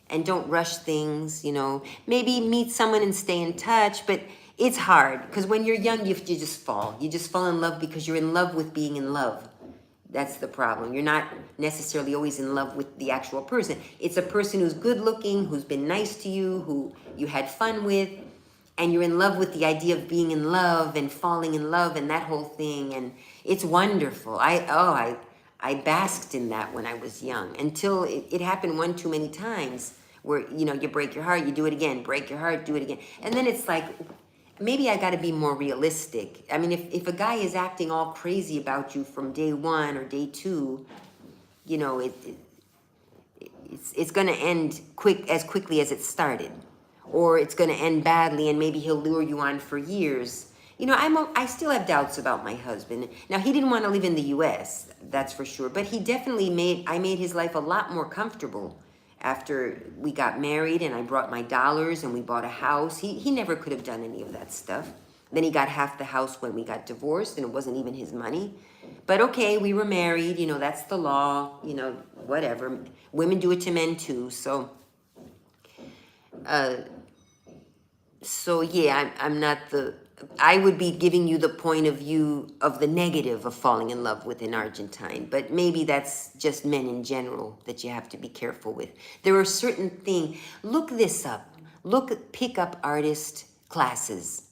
and don't rush things, you know. Maybe meet someone and stay in touch, but it's hard, because when you're young, you just fall. You just fall in love because you're in love with being in love. That's the problem. You're not necessarily always in love with the actual person. It's a person who's good looking, who's been nice to you, who you had fun with, and you're in love with the idea of being in love and falling in love and that whole thing, and it's wonderful. I basked in that when I was young, until it happened one too many times, where, you know, you break your heart, you do it again, break your heart, do it again, and then it's like, maybe I got to be more realistic. I mean, if a guy is acting all crazy about you from day one or day two, you know, it's going to end as quickly as it started, or it's going to end badly, and maybe he'll lure you on for years. You know, I still have doubts about my husband. Now, he didn't want to live in the U.S., that's for sure, but he definitely made his life a lot more comfortable after we got married, and I brought my dollars and we bought a house. He never could have done any of that stuff. Then he got half the house when we got divorced, and it wasn't even his money. But okay, we were married, you know, that's the law, you know, whatever. Women do it to men too. So yeah, I'm not I would be giving you the point of view of the negative of falling in love with an Argentine, but maybe that's just men in general that you have to be careful with. There are certain things, look this up, look at pickup artist classes,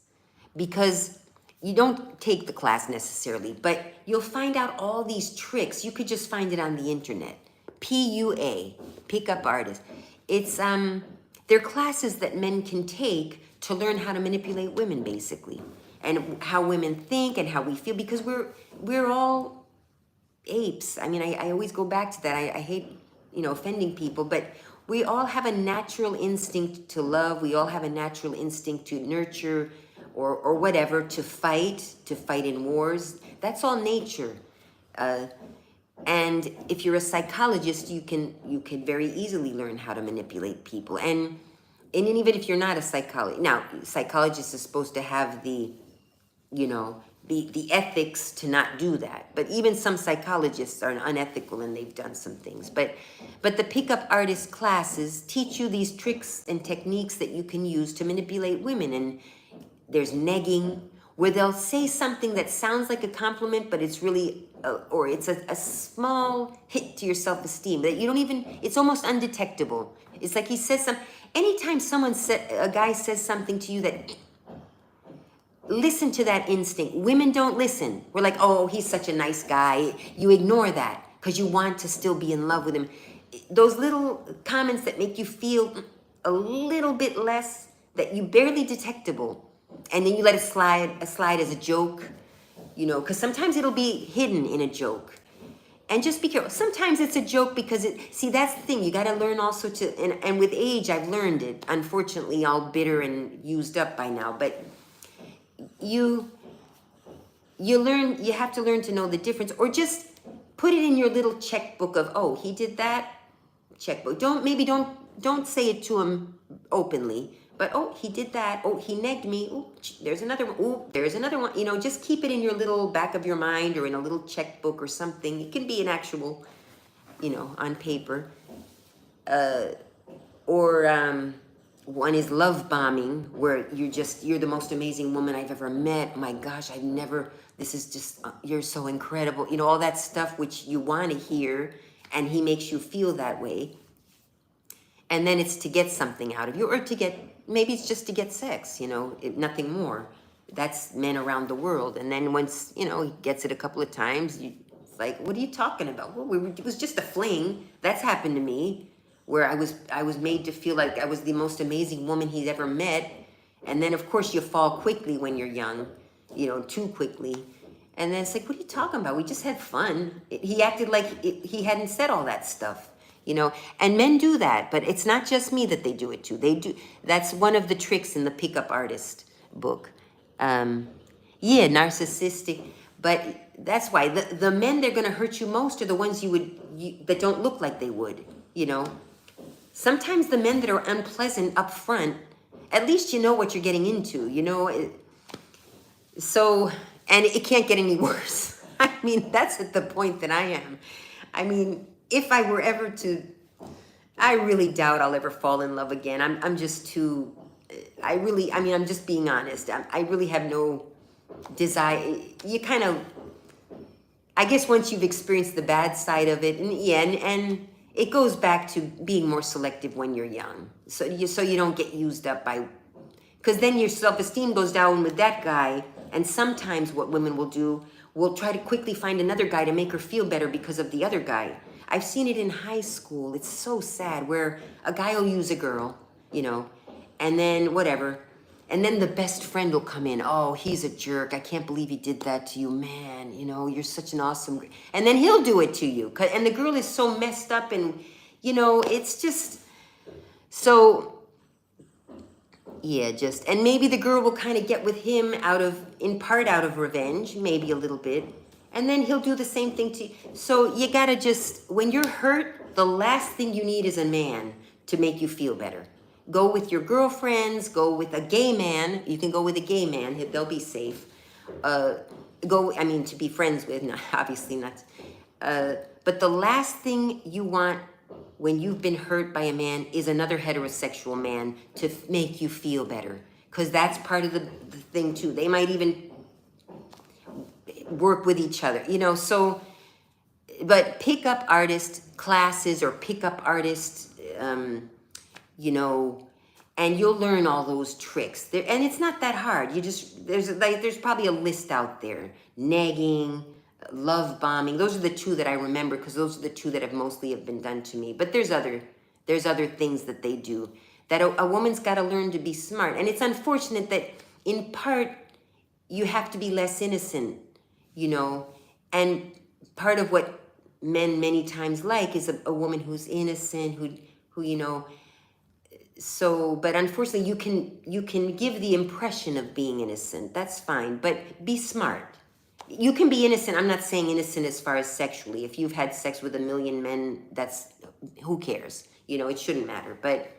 because you don't take the class necessarily, but you'll find out all these tricks. You could just find it on the internet. PUA, pickup artist. It's, they're classes that men can take to learn how to manipulate women, basically, and how women think and how we feel, because we're all apes. I mean, I always go back to that. I hate, you know, offending people, but we all have a natural instinct to love. We all have a natural instinct to nurture, or whatever, to fight in wars. That's all nature. And if you're a psychologist, you can very easily learn how to manipulate people. And even if you're not a psychologist, now, psychologists are supposed to have the ethics to not do that. But even some psychologists are unethical, and they've done some things. But the pickup artist classes teach you these tricks and techniques that you can use to manipulate women. And there's negging, where they'll say something that sounds like a compliment, but it's really, or it's a small hit to your self-esteem that you don't even, it's almost undetectable. It's like he says something. Anytime a guy says something to you, that, listen to that instinct. Women don't listen. We're like, oh, he's such a nice guy. You ignore that because you want to still be in love with him. Those little comments that make you feel a little bit less, that you barely detectable, and then you let it slide as a joke, you know, because sometimes it'll be hidden in a joke. And just be careful. Sometimes it's a joke because see, that's the thing. You got to learn also to, and with age, I've learned it. Unfortunately, all bitter and used up by now. But you have to learn to know the difference, or just put it in your little checkbook of, oh, he did that, checkbook. Don't say it to him openly, but oh, he did that. Oh, he negged me. Oh, there's another one. Oh, there's another one. Just keep it in your little back of your mind or in a little checkbook or something. It can be an actual, on paper. Or one is love bombing, where you're the most amazing woman I've ever met. My gosh, this is just, you're so incredible. All that stuff which you want to hear, and he makes you feel that way. And then it's to get something out of you, or maybe it's just to get sex, nothing more. That's men around the world. And then once, he gets it a couple of times, it's like, what are you talking about? Well, it was just a fling. That's happened to me, where I was made to feel like I was the most amazing woman he's ever met. And then, of course, you fall quickly when you're young, too quickly. And then it's like, what are you talking about? We just had fun. He acted like he hadn't said all that stuff. And men do that, but it's not just me that they do it to. That's one of the tricks in the Pickup Artist book. Narcissistic, but that's why the men that are going to hurt you most are the ones that don't look like they would. Sometimes the men that are unpleasant up front, at least you know what you're getting into. So, and it can't get any worse. That's at the point that I am. If I were ever to, I really doubt I'll ever fall in love again. I'm just too, I'm just being honest. I really have no desire. You kind of, I guess once you've experienced the bad side of it, and it goes back to being more selective when you're young. So you don't get used up because then your self-esteem goes down with that guy. And sometimes what women will try to quickly find another guy to make her feel better because of the other guy. I've seen it in high school. It's so sad, where a guy will use a girl, and then whatever. And then the best friend will come in. Oh, he's a jerk. I can't believe he did that to you, man. You're such an awesome. And then he'll do it to you. And the girl is so messed up, and, it's just so. Yeah, and maybe the girl will kind of get with him in part out of revenge, maybe a little bit. And then he'll do the same thing to you. So you gotta when you're hurt, the last thing you need is a man to make you feel better. Go with your girlfriends, go with a gay man. You can go with a gay man, they'll be safe. To be friends with, no, obviously not. But the last thing you want when you've been hurt by a man is another heterosexual man to make you feel better. Because that's part of the thing too. They might even work with each other, so, but pickup artist classes or pickup artist, and you'll learn all those tricks there, and it's not that hard. There's probably a list out there. Negging, love bombing, those are the two that I remember, because those are the two that have been done to me. But there's other things that they do that a woman's got to learn to be smart. And it's unfortunate that in part you have to be less innocent, and part of what men many times like is a woman who's innocent, who so, but unfortunately you can give the impression of being innocent. That's fine, but be smart. You can be innocent. I'm not saying innocent as far as sexually. If you've had sex with 1 million men, who cares? It shouldn't matter. But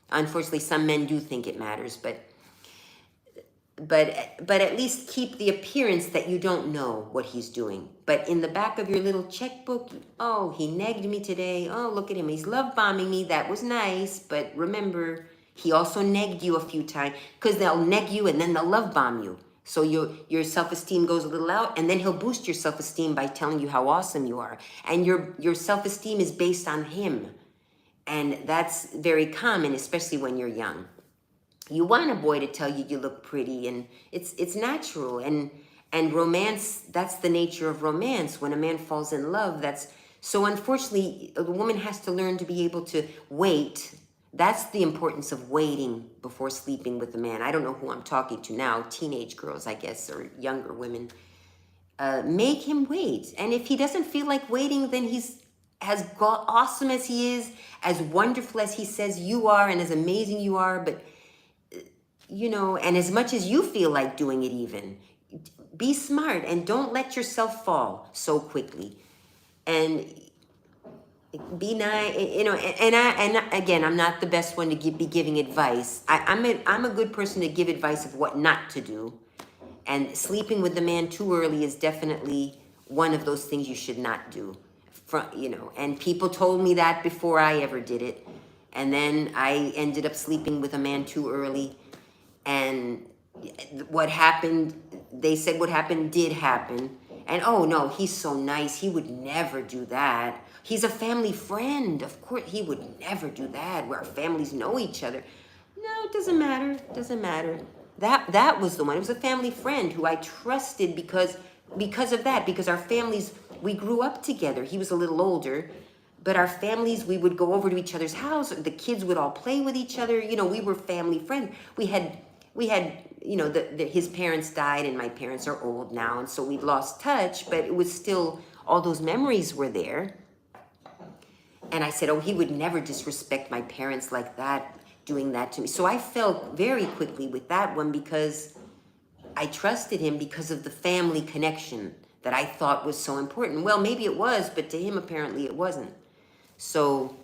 unfortunately, some men do think it matters. But at least keep the appearance that you don't know what he's doing. But in the back of your little checkbook, oh, he negged me today. Oh, look at him. He's love bombing me. That was nice. But remember, he also negged you a few times, because they'll neg you and then they'll love bomb you. So your self-esteem goes a little out, and then he'll boost your self-esteem by telling you how awesome you are. And your self-esteem is based on him. And that's very common, especially when you're young. You want a boy to tell you look pretty, and it's natural. And romance, that's the nature of romance. When a man falls in love, so unfortunately, the woman has to learn to be able to wait. That's the importance of waiting before sleeping with a man. I don't know who I'm talking to now, teenage girls, I guess, or younger women. make him wait. And if he doesn't feel like waiting, then he's as awesome as he is, as wonderful as he says you are, and as amazing you are. But, you know, and as much as you feel like doing it even, be smart and don't let yourself fall so quickly. And be nice, you know. And again, I'm not the best one to be giving advice. I'm a good person to give advice of what not to do. And sleeping with the man too early is definitely one of those things you should not do. You know, and people told me that before I ever did it. And then I ended up sleeping with a man too early. And what happened, they said what happened did happen. And oh no, he's so nice. He would never do that. He's a family friend. Of course, he would never do that where our families know each other. No, it doesn't matter. It doesn't matter. That was the one. It was a family friend who I trusted because of that, because our families, we grew up together. He was a little older, but our families, we would go over to each other's house. The kids would all play with each other. You know, we were family friends. We had, you know, his parents died and my parents are old now. And so we lost touch, but it was still, all those memories were there. And I said, oh, he would never disrespect my parents like that, doing that to me. So I felt very quickly with that one because I trusted him because of the family connection that I thought was so important. Well, maybe it was, but to him, apparently it wasn't. So,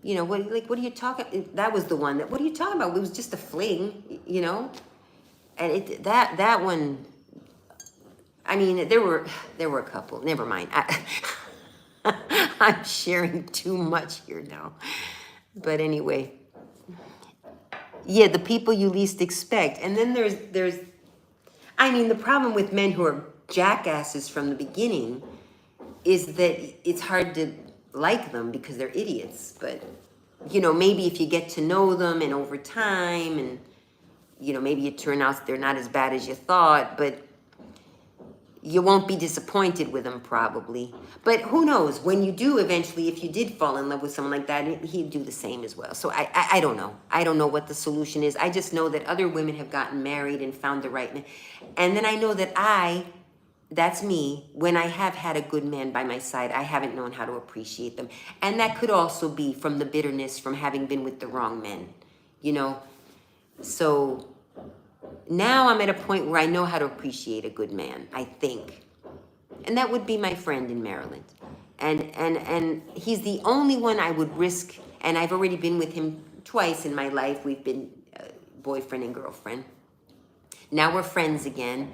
you know, what are you talking? That was the one that, what are you talking about? It was just a fling, you know? And that one, I mean, there were a couple, never mind. I'm sharing too much here now. But anyway, yeah, the people you least expect. And then there's, I mean, the problem with men who are jackasses from the beginning is that it's hard to like them because they're idiots. But, you know, maybe if you get to know them and over time and, you know, maybe it turns out they're not as bad as you thought, but you won't be disappointed with him probably. But who knows, when you do eventually, if you did fall in love with someone like that, he'd do the same as well. So I don't know. I don't know what the solution is. I just know that other women have gotten married and found the right man. And then I know that that's me, when I have had a good man by my side, I haven't known how to appreciate them. And that could also be from the bitterness from having been with the wrong men, you know? So now I'm at a point where I know how to appreciate a good man, I think. And that would be my friend in Maryland. And he's the only one I would risk, and I've already been with him twice in my life. We've been boyfriend and girlfriend. Now we're friends again.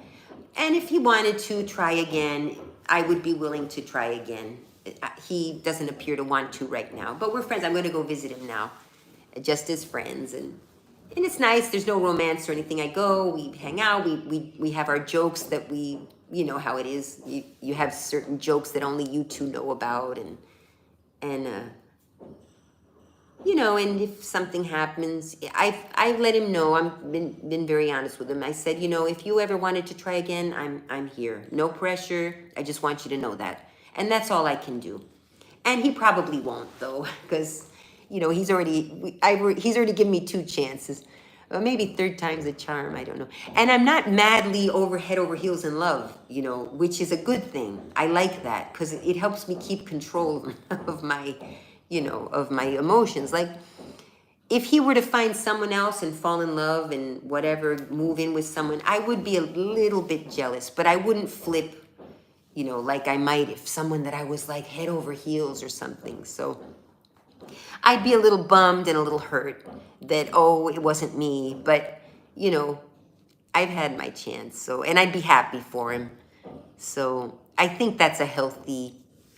And if he wanted to try again, I would be willing to try again. He doesn't appear to want to right now, but we're friends. I'm going to go visit him now, just as friends. And it's nice. There's no romance or anything. I go, we hang out, we have our jokes that we, you know how it is. You have certain jokes that only you two know about, and you know, and if something happens, I let him know. I've been very honest with him. I said, you know, if you ever wanted to try again, I'm here. No pressure. I just want you to know that. And that's all I can do. And he probably won't though, because, you know, he's already given me 2 chances. Or maybe 3rd time's a charm, I don't know. And I'm not madly head over heels in love, you know, which is a good thing. I like that because it helps me keep control of my, you know, of my emotions. Like, if he were to find someone else and fall in love and whatever, move in with someone, I would be a little bit jealous, but I wouldn't flip, you know, like I might if someone that I was like head over heels or something. So I'd be a little bummed and a little hurt that, oh, it wasn't me. But, you know, I've had my chance. So, and I'd be happy for him. So I think that's a healthy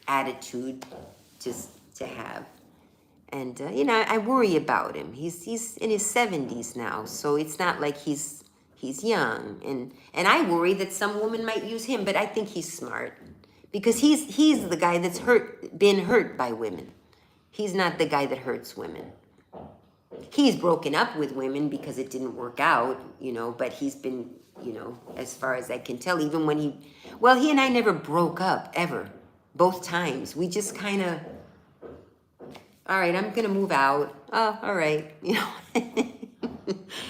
attitude just to have. And, you know, I worry about him. He's in his 70s now. So it's not like he's young. And I worry that some woman might use him. But I think he's smart. Because he's the guy that's been hurt by women. He's not the guy that hurts women. He's broken up with women because it didn't work out, you know, but he's been, you know, as far as I can tell, even when he and I never broke up, ever. Both times. We just kind of, all right, I'm going to move out. Oh, all right. You know,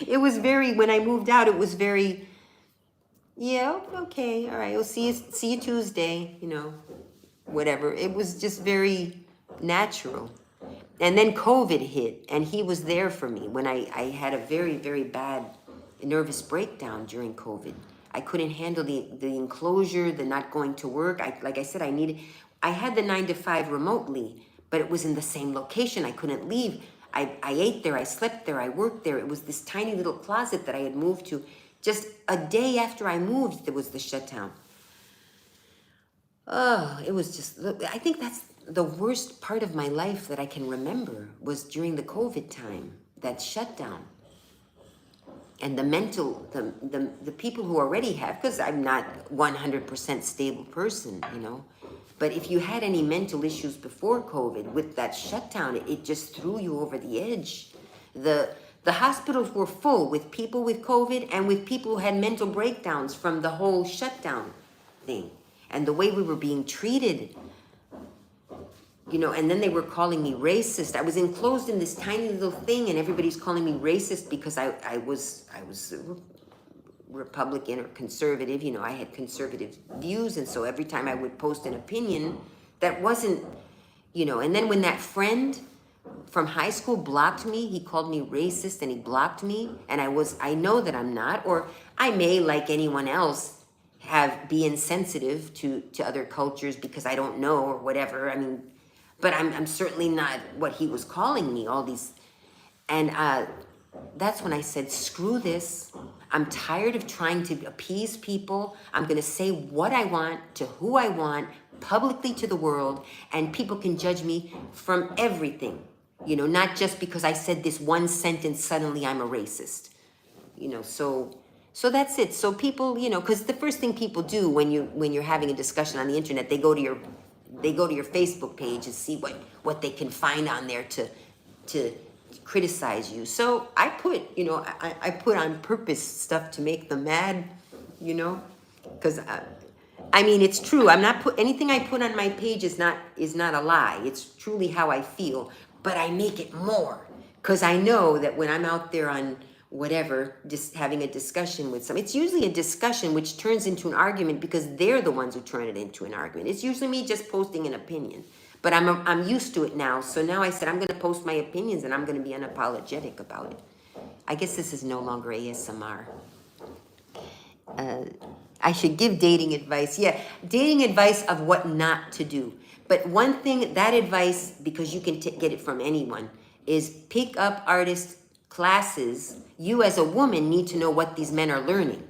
it was when I moved out, it was very, Yeah, okay, all right. We'll see you Tuesday, you know, whatever. It was just very natural. And then COVID hit, and he was there for me when I had a very, very bad nervous breakdown during COVID. I couldn't handle the enclosure, the not going to work. Like I said, I had the 9 to 5 remotely, but it was in the same location. I couldn't leave. I ate there, I slept there, I worked there. It was this tiny little closet that I had moved to. Just a day after I moved, there was the shutdown. Oh, it was just, I think that's the worst part of my life that I can remember was during the COVID time, that shutdown. And the mental, the people who already have, because I'm not 100% stable person, you know, but if you had any mental issues before COVID, with that shutdown, it just threw you over the edge. The hospitals were full with people with COVID and with people who had mental breakdowns from the whole shutdown thing. And the way we were being treated, you know, and then they were calling me racist. I was enclosed in this tiny little thing and everybody's calling me racist because I was Republican or conservative, you know, I had conservative views. And so every time I would post an opinion that wasn't, you know, and then when that friend from high school blocked me, he called me racist and he blocked me. And I know that I'm not, or I may, like anyone else, be insensitive to other cultures because I don't know or whatever. I mean, but I'm certainly not what he was calling me, all these. And that's when I said, screw this. I'm tired of trying to appease people. I'm going to say what I want to who I want publicly to the world, and people can judge me from everything, you know, not just because I said this one sentence, suddenly I'm a racist, you know, so that's it. So people, you know, because the first thing people do when you're having a discussion on the internet, they go to your Facebook page and see what they can find on there to criticize you. So I put, you know, I put on purpose stuff to make them mad, you know, because I mean, it's true. I'm not anything I put on my page is not a lie. It's truly how I feel, but I make it more because I know that when I'm out there on whatever, just having a discussion with it's usually a discussion which turns into an argument because they're the ones who turn it into an argument. It's usually me just posting an opinion, but I'm used to it now. So now I said, I'm going to post my opinions and I'm going to be unapologetic about it. I guess this is no longer ASMR. I should give dating advice. Yeah, dating advice of what not to do. But one thing, that advice, because you can get it from anyone, is pick up artist classes. You as a woman need to know what these men are learning,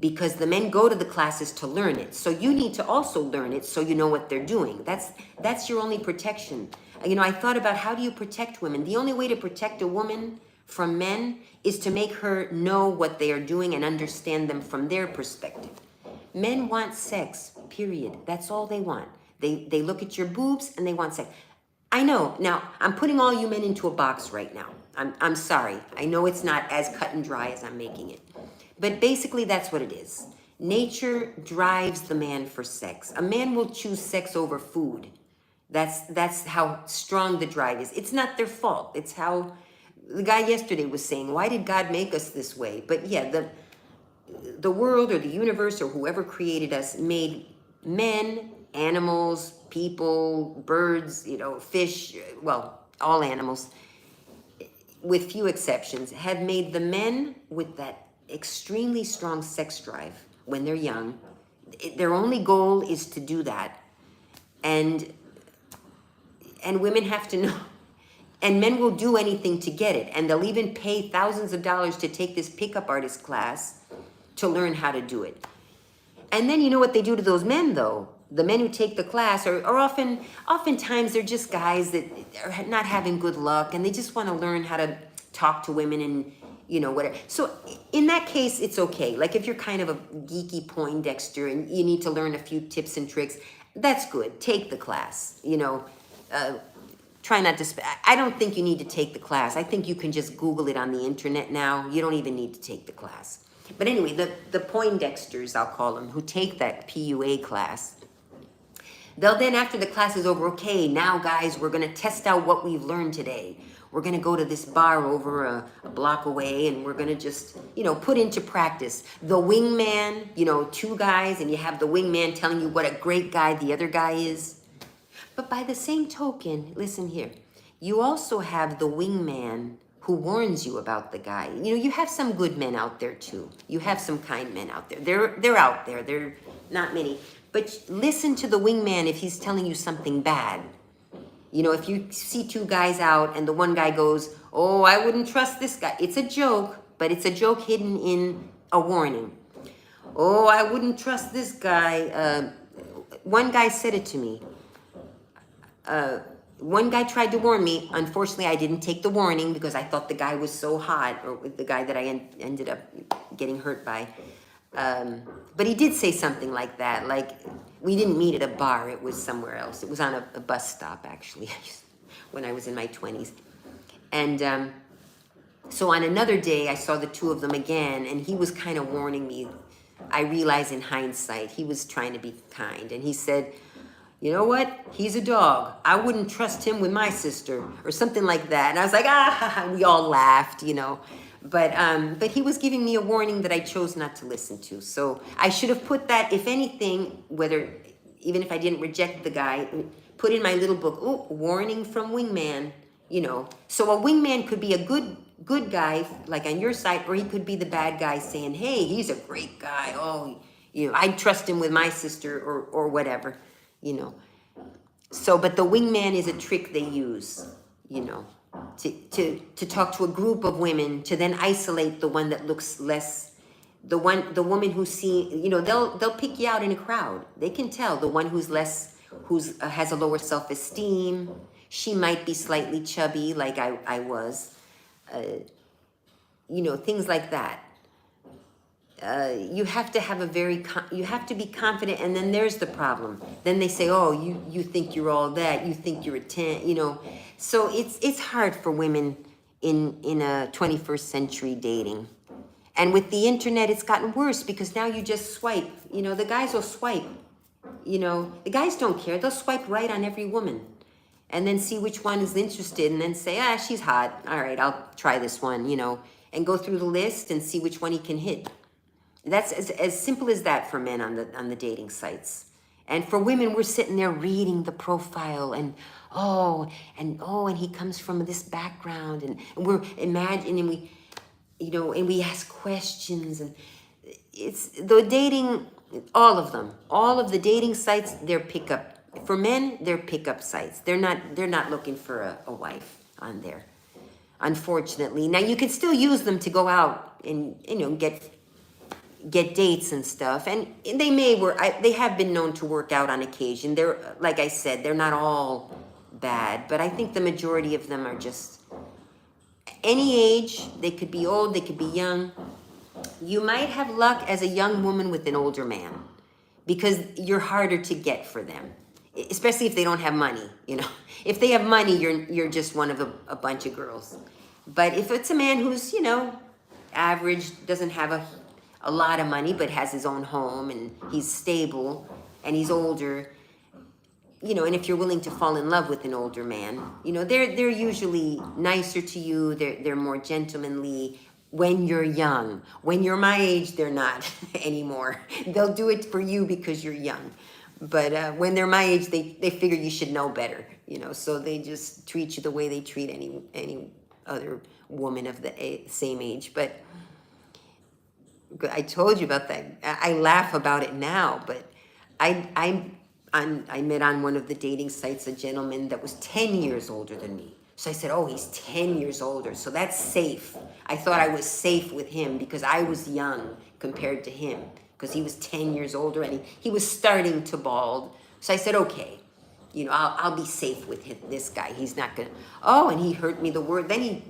because the men go to the classes to learn it. So you need to also learn it so you know what they're doing. That's your only protection. You know, I thought about how do you protect women? The only way to protect a woman from men is to make her know what they are doing and understand them from their perspective. Men want sex, period. That's all they want. They look at your boobs and they want sex. I know. Now, I'm putting all you men into a box right now. I'm sorry. I know it's not as cut and dry as I'm making it. But basically, that's what it is. Nature drives the man for sex. A man will choose sex over food. That's how strong the drive is. It's not their fault. It's how the guy yesterday was saying, why did God make us this way? But yeah, the world or the universe or whoever created us made men, animals, people, birds, you know, fish, well, all animals, with few exceptions, have made the men with that extremely strong sex drive when they're young. Their only goal is to do that. And women have to know. And men will do anything to get it. And they'll even pay thousands of dollars to take this pickup artist class to learn how to do it. And then you know what they do to those men, though? The men who take the class are oftentimes they're just guys that are not having good luck and they just want to learn how to talk to women and, you know, whatever. So in that case, it's okay. Like if you're kind of a geeky Poindexter and you need to learn a few tips and tricks, that's good. Take the class, you know. Try not to, I don't think you need to take the class. I think you can just Google it on the internet now. You don't even need to take the class. But anyway, the Poindexters, I'll call them, who take that PUA class, they'll then, after the class is over, okay, now guys, we're going to test out what we've learned today. we're going to go to this bar over a block away, and we're going to just, put into practice the wingman, two guys, and you have the wingman telling you what a great guy the other guy is. But by the same token, listen here, you also have the wingman who warns you about the guy. You have some good men out there too. You have some kind men out there. They're out there. They're not many. But listen to the wingman if he's telling you something bad. If you see two guys out and the one guy goes, oh, I wouldn't trust this guy. It's a joke, but it's a joke hidden in a warning. Oh, I wouldn't trust this guy. One guy said it to me. One guy tried to warn me. Unfortunately, I didn't take the warning because I thought the guy was so hot, or the guy that I ended up getting hurt by. But he did say something like that. Like, we didn't meet at a bar. It was somewhere else. It was on a bus stop, actually, when I was in my 20s. And so on another day, I saw the two of them again, and he was kind of warning me. I realize in hindsight, he was trying to be kind. And he said, you know what? He's a dog. I wouldn't trust him with my sister, or something like that. And I was like, we all laughed, But he was giving me a warning that I chose not to listen to. So I should have put that, if anything, even if I didn't reject the guy, put in my little book, warning from wingman, So a wingman could be a good guy, like on your side, or he could be the bad guy saying, hey, he's a great guy. Oh, I'd trust him with my sister, or whatever. So, but the wingman is a trick they use, to talk to a group of women, to then isolate the one that looks less, the woman who's they'll pick you out in a crowd. They can tell the one who's has a lower self-esteem. She might be slightly chubby, like I was, things like that. You have to have you have to be confident, and then there's the problem. Then they say, oh, you think you're all that, you think you're a 10, So it's hard for women in a 21st century dating. And with the internet, it's gotten worse because now you just swipe. The guys will swipe. The guys don't care. They'll swipe right on every woman and then see which one is interested and then say, she's hot. All right, I'll try this one, and go through the list and see which one he can hit. That's as simple as that for men on the dating sites. And for women, we're sitting there reading the profile and he comes from this background, and we're imagining, and we ask questions, and it's the dating, all of the dating sites, they're pickup. For men, they're pickup sites. They're not looking for a wife on there, unfortunately. Now you can still use them to go out and get dates and stuff, and they have been known to work out on occasion. They're, like I said, they're not all bad, but I think the majority of them are just any age. They could be old, they could be young. You might have luck as a young woman with an older man because you're harder to get for them, especially if they don't have money. If they have money, you're just one of a bunch of girls. But if it's a man who's average, doesn't have a lot of money, but has his own home, and he's stable, and he's older, and if you're willing to fall in love with an older man, they're usually nicer to you. They're more gentlemanly when you're young. When you're my age, they're not anymore. They'll do it for you because you're young. But when they're my age, they figure you should know better, so they just treat you the way they treat any other woman of the same age. But I told you about that. I laugh about it now, but I met on one of the dating sites a gentleman that was 10 years older than me. So I said, oh, he's 10 years older, so that's safe. I thought I was safe with him because I was young compared to him, because he was 10 years older and he was starting to bald. So I said, okay, I'll be safe with this guy. He's not going to, and he hurt me the word. Then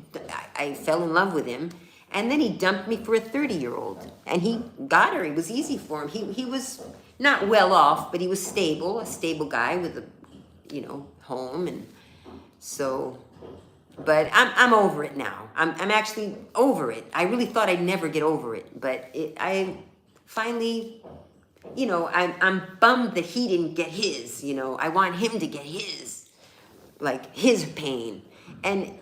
I fell in love with him. And then he dumped me for a 30-year-old. And he got her. It was easy for him. He was not well off, but he was stable, a stable guy with a, home. And so, but I'm over it now. I'm actually over it. I really thought I'd never get over it. But I finally, I'm bummed that he didn't get his. I want him to get his, like his pain. And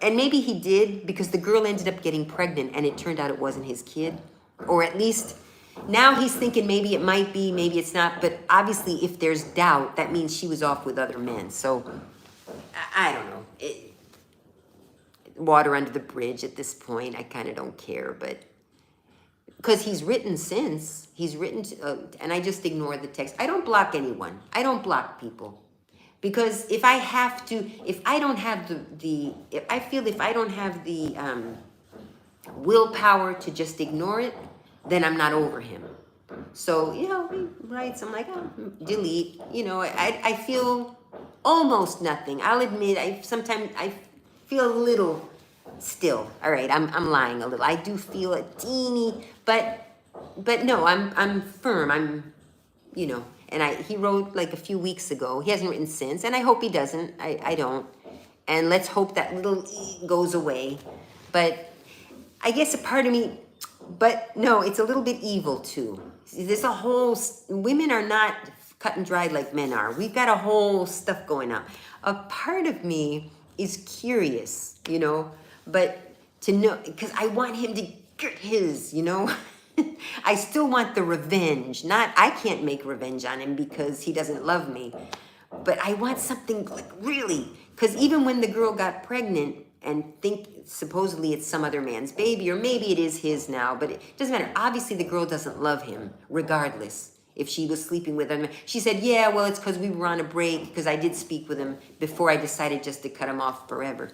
And maybe he did because the girl ended up getting pregnant and it turned out it wasn't his kid. Or at least now he's thinking maybe it might be, maybe it's not. But obviously if there's doubt, that means she was off with other men. So I don't know. Water under the bridge at this point. I kind of don't care. But because he's written since. He's written, and I just ignore the text. I don't block anyone. I don't block people. Because if I have to, if I don't have if I feel if I don't have the willpower to just ignore it, then I'm not over him. So, you know, he writes, I'm like, oh, delete. You know, I feel almost nothing. I'll admit, sometimes I feel a little still. All right, I'm lying a little. I do feel a teeny, but no, I'm firm. I'm, you know. And he wrote like a few weeks ago. He hasn't written since, and I hope he doesn't. I don't. And let's hope that little goes away. But I guess a part of me, but no, it's a little bit evil too. There's a whole, women are not cut and dried like men are. We've got a whole stuff going on. A part of me is curious, you know, but to know, because I want him to get his, you know. I still want the revenge. I can't make revenge on him because he doesn't love me. But I want something like really, because even when the girl got pregnant and supposedly it's some other man's baby, or maybe it is his now, but it doesn't matter. Obviously the girl doesn't love him regardless if she was sleeping with him. She said, yeah, well, it's because we were on a break because I did speak with him before I decided just to cut him off forever.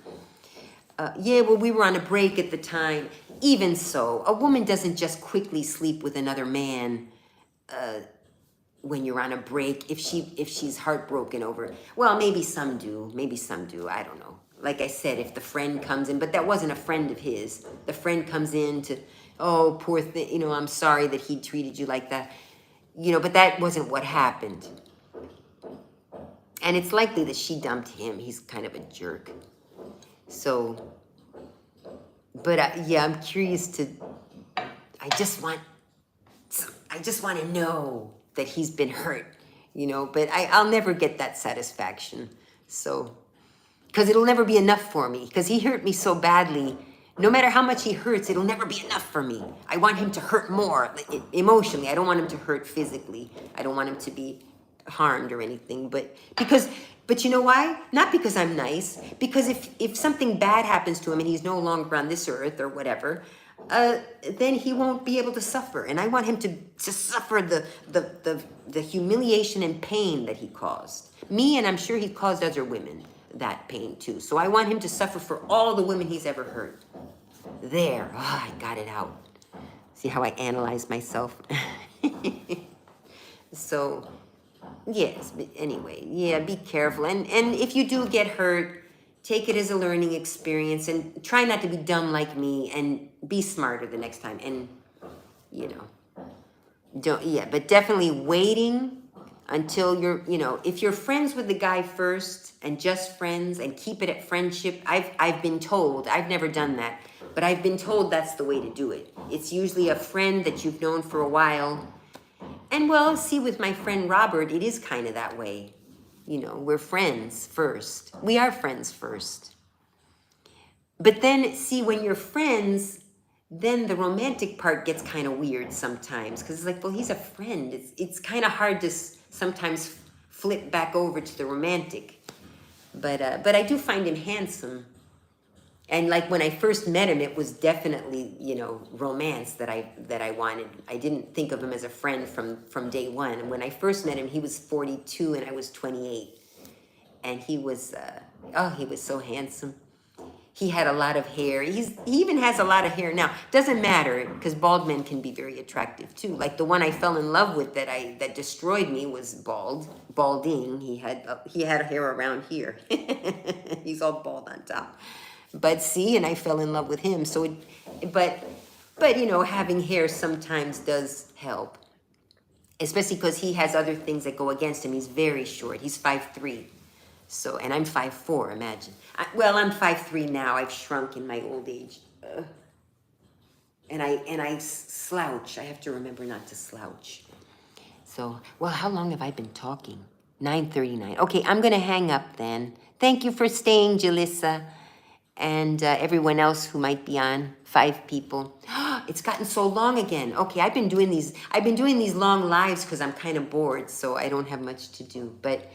Yeah, well, we were on a break at the time. Even so, a woman doesn't just quickly sleep with another man when you're on a break if she's heartbroken over it. Well, maybe some do. I don't know. Like I said, if the friend comes in, but that wasn't a friend of his. The friend comes in to, oh, poor thing, you know, I'm sorry that he treated you like that. You know, but that wasn't what happened. And it's likely that she dumped him. He's kind of a jerk. So, but yeah, I'm curious I just want to know that he's been hurt, you know, but I'll never get that satisfaction. So, because it'll never be enough for me, because he hurt me so badly. No matter how much he hurts, it'll never be enough for me. I want him to hurt more emotionally. I don't want him to hurt physically. I don't want him to be harmed or anything, but you know why? Not because I'm nice, because if something bad happens to him and he's no longer on this earth or whatever, then he won't be able to suffer. And I want him to suffer the humiliation and pain that he caused me, and I'm sure he caused other women that pain too. So I want him to suffer for all the women he's ever hurt. There, I got it out. See how I analyze myself? So, yes, but anyway, yeah, be careful. And if you do get hurt, take it as a learning experience and try not to be dumb like me and be smarter the next time. And, you know, but definitely waiting until you're, you know, if you're friends with the guy first and just friends and keep it at friendship, I've been told, I've never done that, but I've been told that's the way to do it. It's usually a friend that you've known for a while. And well, see, with my friend Robert, it is kind of that way. You know, we're friends first. We are friends first. But then, see, when you're friends, then the romantic part gets kind of weird sometimes. Because it's like, well, he's a friend. It's kind of hard to sometimes flip back over to the romantic. But I do find him handsome. And like when I first met him, it was definitely, you know, romance that I wanted. I didn't think of him as a friend from day one. And when I first met him, he was 42 and I was 28. And he was so handsome. He had a lot of hair. He even has a lot of hair now. Doesn't matter, because bald men can be very attractive too. Like the one I fell in love with that destroyed me was balding. He had hair around here. He's all bald on top. But see, and I fell in love with him. So, but you know, having hair sometimes does help, especially because he has other things that go against him. He's very short. He's 5'3". So, and I'm 5'4", imagine. I'm 5'3" now. I've shrunk in my old age. And I slouch. I have to remember not to slouch. So, well, how long have I been talking? 9:39. Okay, I'm going to hang up then. Thank you for staying, Jalissa. and everyone else who might be on. 5 people. It's gotten so long again. Okay, I've been doing these long lives because I'm kind of bored, so I don't have much to do. But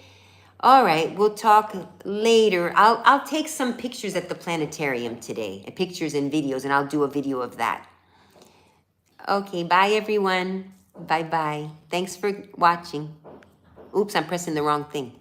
all right, we'll talk later. I'll take some pictures at the planetarium today, pictures and videos, and I'll do a video of that. Okay, bye everyone. Bye bye. Thanks for watching. Oops, I'm pressing the wrong thing.